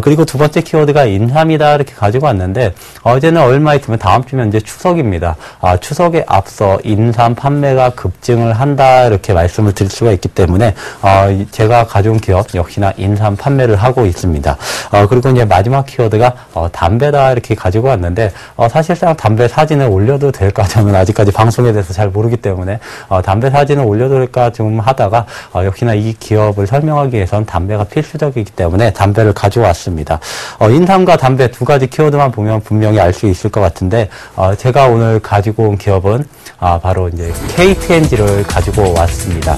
그리고 두 번째 키워드가 인삼이다 이렇게 가지고 왔는데, 이제는 얼마 있으면 다음 주면 이제 추석입니다. 추석에 앞서 인삼 판매가 급증을 한다 이렇게 말씀을 드릴 수가 있기 때문에, 제가 가져온 기업 역시나 인삼 판매를 하고 있습니다. 그리고 이제 마지막 키워드가 담배다 이렇게 가지고 왔는데, 사실상 담배 사진을 올려도 될까 저는 아직까지 방송에 대해서 잘 모르기 때문에 담배 사진을 올려도 될까 좀 하다가, 역시나 이 기업을 설명하기 위해선 담배가 필수적이기 때문에 담배를 가져왔습니다. 인삼과 담배 두 가지 키워드만 보면 분명히 알 수 있을 것 같은데, 제가 오늘 가지고 온 기업은 바로 이제 KTNG를 가지고 왔습니다.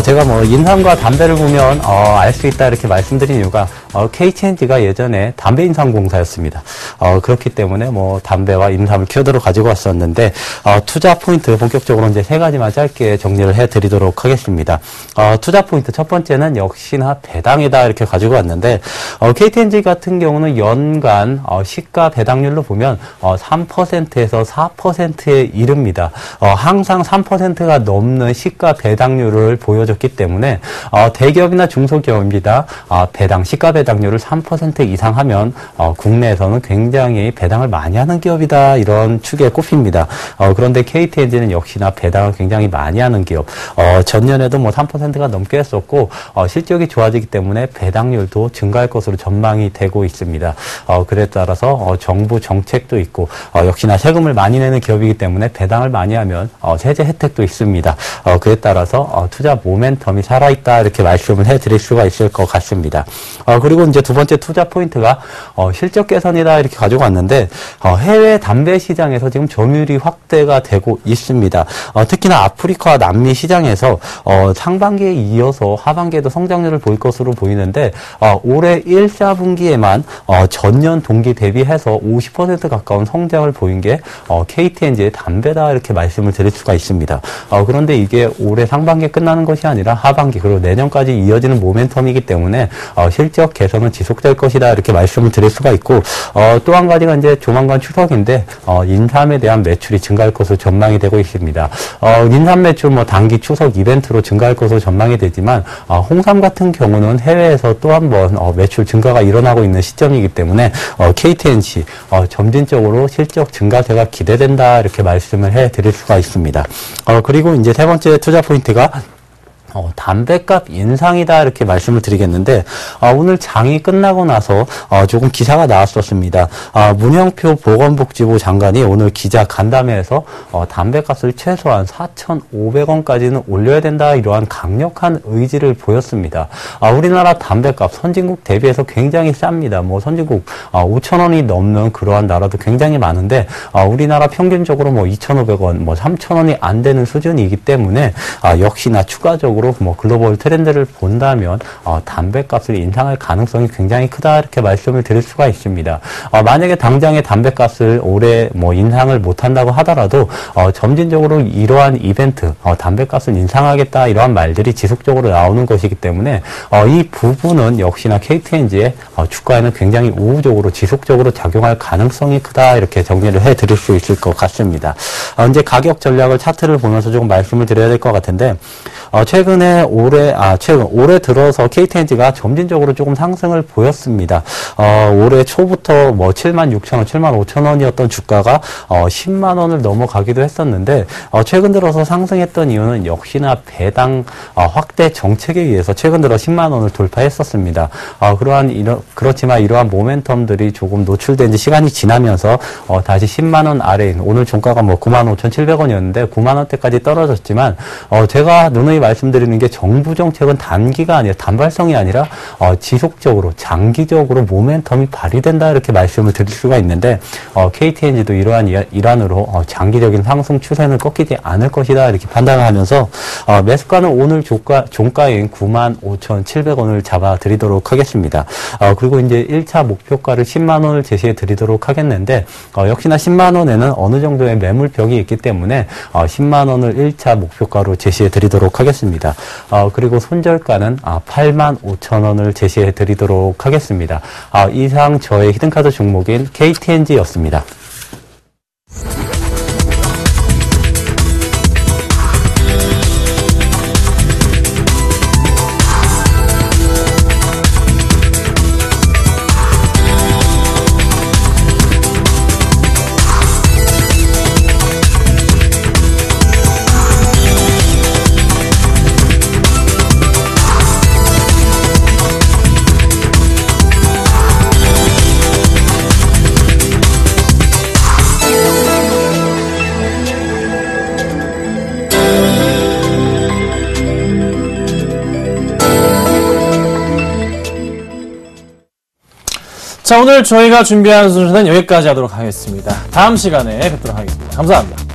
제가 인삼과 담배를 보면 알 수 있다 이렇게 말씀드린 이유가, KTNG가 예전에 담배인삼공사였습니다. 그렇기 때문에 담배와 인삼을 키워드로 가지고 왔었는데, 투자 포인트 본격적으로 이제 세 가지만 짧게 정리를 해드리도록 하겠습니다. 투자 포인트 첫 번째는 역시나 배당이다 이렇게 가지고 왔는데, KTNG 같은 경우는 연간 시가 배당률로 보면 3%에서 4%에 이릅니다. 항상 3%가 넘는 시가 배당률을 보여줬기 때문에, 대기업이나 중소기업입니다. 시가 배당률을 3% 이상 하면 국내에서는 굉장히 배당을 많이 하는 기업이다 이런 축에 꼽힙니다. 그런데 KTNG는 역시나 배당을 굉장히 많이 하는 기업, 전년에도 3%가 넘게 했었고, 실적이 좋아지기 때문에 배당률도 증가할 것으로 전망이 되고 있습니다. 그에 따라서 정부 정책도 있고, 역시나 세금을 많이 내는 기업이기 때문에 배당을 많이 하면 세제 혜택도 있습니다. 그에 따라서 투자 모멘텀이 살아있다 이렇게 말씀을 해드릴 수가 있을 것 같습니다. 그리고 이제 두 번째 투자 포인트가 실적 개선이다 이렇게 가지고 왔는데, 해외 담배 시장에서 지금 점유율이 확대가 되고 있습니다. 특히나 아프리카와 남미 시장에서 상반기에 이어서 하반기에도 성장률을 보일 것으로 보이는데, 올해 1, 4분기에만 전년 동기 대비해서 50% 가까운 성장을 보인 게 KTNG의 담배다 이렇게 말씀을 드릴 수가 있습니다. 그런데 이게 올해 상반기에 끝나는 것이 아니라 하반기 그리고 내년까지 이어지는 모멘텀이기 때문에 실적 개선은 지속될 것이다 이렇게 말씀을 드릴 수가 있고, 또 한 가지가 이제 조만간 추석인데 인삼에 대한 매출이 증가할 것으로 전망이 되고 있습니다. 인삼 매출 단기 추석 이벤트로 증가할 것으로 전망이 되지만, 홍삼 같은 경우는 해외에서 또 한 번 매출 증가가 일어나고 있는 시점이기 때문에 KTNG 점진적으로 실적 증가세가 기대된다 이렇게 말씀을 해드릴 수가 있습니다. 그리고 이제 세 번째 투자 포인트가 담배값 인상이다 이렇게 말씀을 드리겠는데, 오늘 장이 끝나고 나서 조금 기사가 나왔었습니다. 문영표 보건복지부 장관이 오늘 기자 간담회에서 담배값을 최소한 4,500원까지는 올려야 된다 이러한 강력한 의지를 보였습니다. 우리나라 담배값 선진국 대비해서 굉장히 쌉니다. 선진국 5,000원이 넘는 그러한 나라도 굉장히 많은데, 우리나라 평균적으로 2,500원, 3,000원이 안 되는 수준이기 때문에 역시나 추가적으로 전체적으로 뭐 글로벌 트렌드를 본다면 담배값을 인상할 가능성이 굉장히 크다 이렇게 말씀을 드릴 수가 있습니다. 만약에 당장의 담배값을 올해 뭐 인상을 못한다고 하더라도 점진적으로 이러한 이벤트, 담배값을 인상하겠다 이러한 말들이 지속적으로 나오는 것이기 때문에 이 부분은 역시나 KTNG의 주가에는 굉장히 우호적으로 지속적으로 작용할 가능성이 크다 이렇게 정리를 해드릴 수 있을 것 같습니다. 이제 가격 전략을 차트를 보면서 조금 말씀을 드려야 될 것 같은데 최근에 올해 들어서 KTNG가 점진적으로 조금 상승을 보였습니다. 올해 초부터 뭐 76,000원, 75,000원이었던 주가가 10만 원을 넘어가기도 했었는데 최근 들어서 상승했던 이유는 역시나 배당 확대 정책에 의해서 최근 들어 10만 원을 돌파했었습니다. 그렇지만 이러한 모멘텀들이 조금 노출된 지 시간이 지나면서 다시 10만 원 아래인 오늘 종가가 뭐 95,700원이었는데 9만 원대까지 떨어졌지만 제가 누누이 말씀드리는 게 정부 정책은 단기가 아니라 단발성이 아니라 지속적으로 장기적으로 모멘텀이 발휘된다 이렇게 말씀을 드릴 수가 있는데 KTNG도 이러한 일환으로 장기적인 상승 추세는 꺾이지 않을 것이다 이렇게 판단을 하면서 매수가는 오늘 종가인 95,700원을 잡아드리도록 하겠습니다. 그리고 이제 1차 목표가를 10만 원을 제시해 드리도록 하겠는데 역시나 10만 원에는 어느 정도의 매물벽이 있기 때문에 10만 원을 1차 목표가로 제시해 드리도록 하겠습니다. 그리고 손절가는 85,000원을 제시해 드리도록 하겠습니다. 이상 저의 히든카드 종목인 KTNG였습니다. 자, 오늘 저희가 준비한 순서는 여기까지 하도록 하겠습니다. 다음 시간에 뵙도록 하겠습니다. 감사합니다.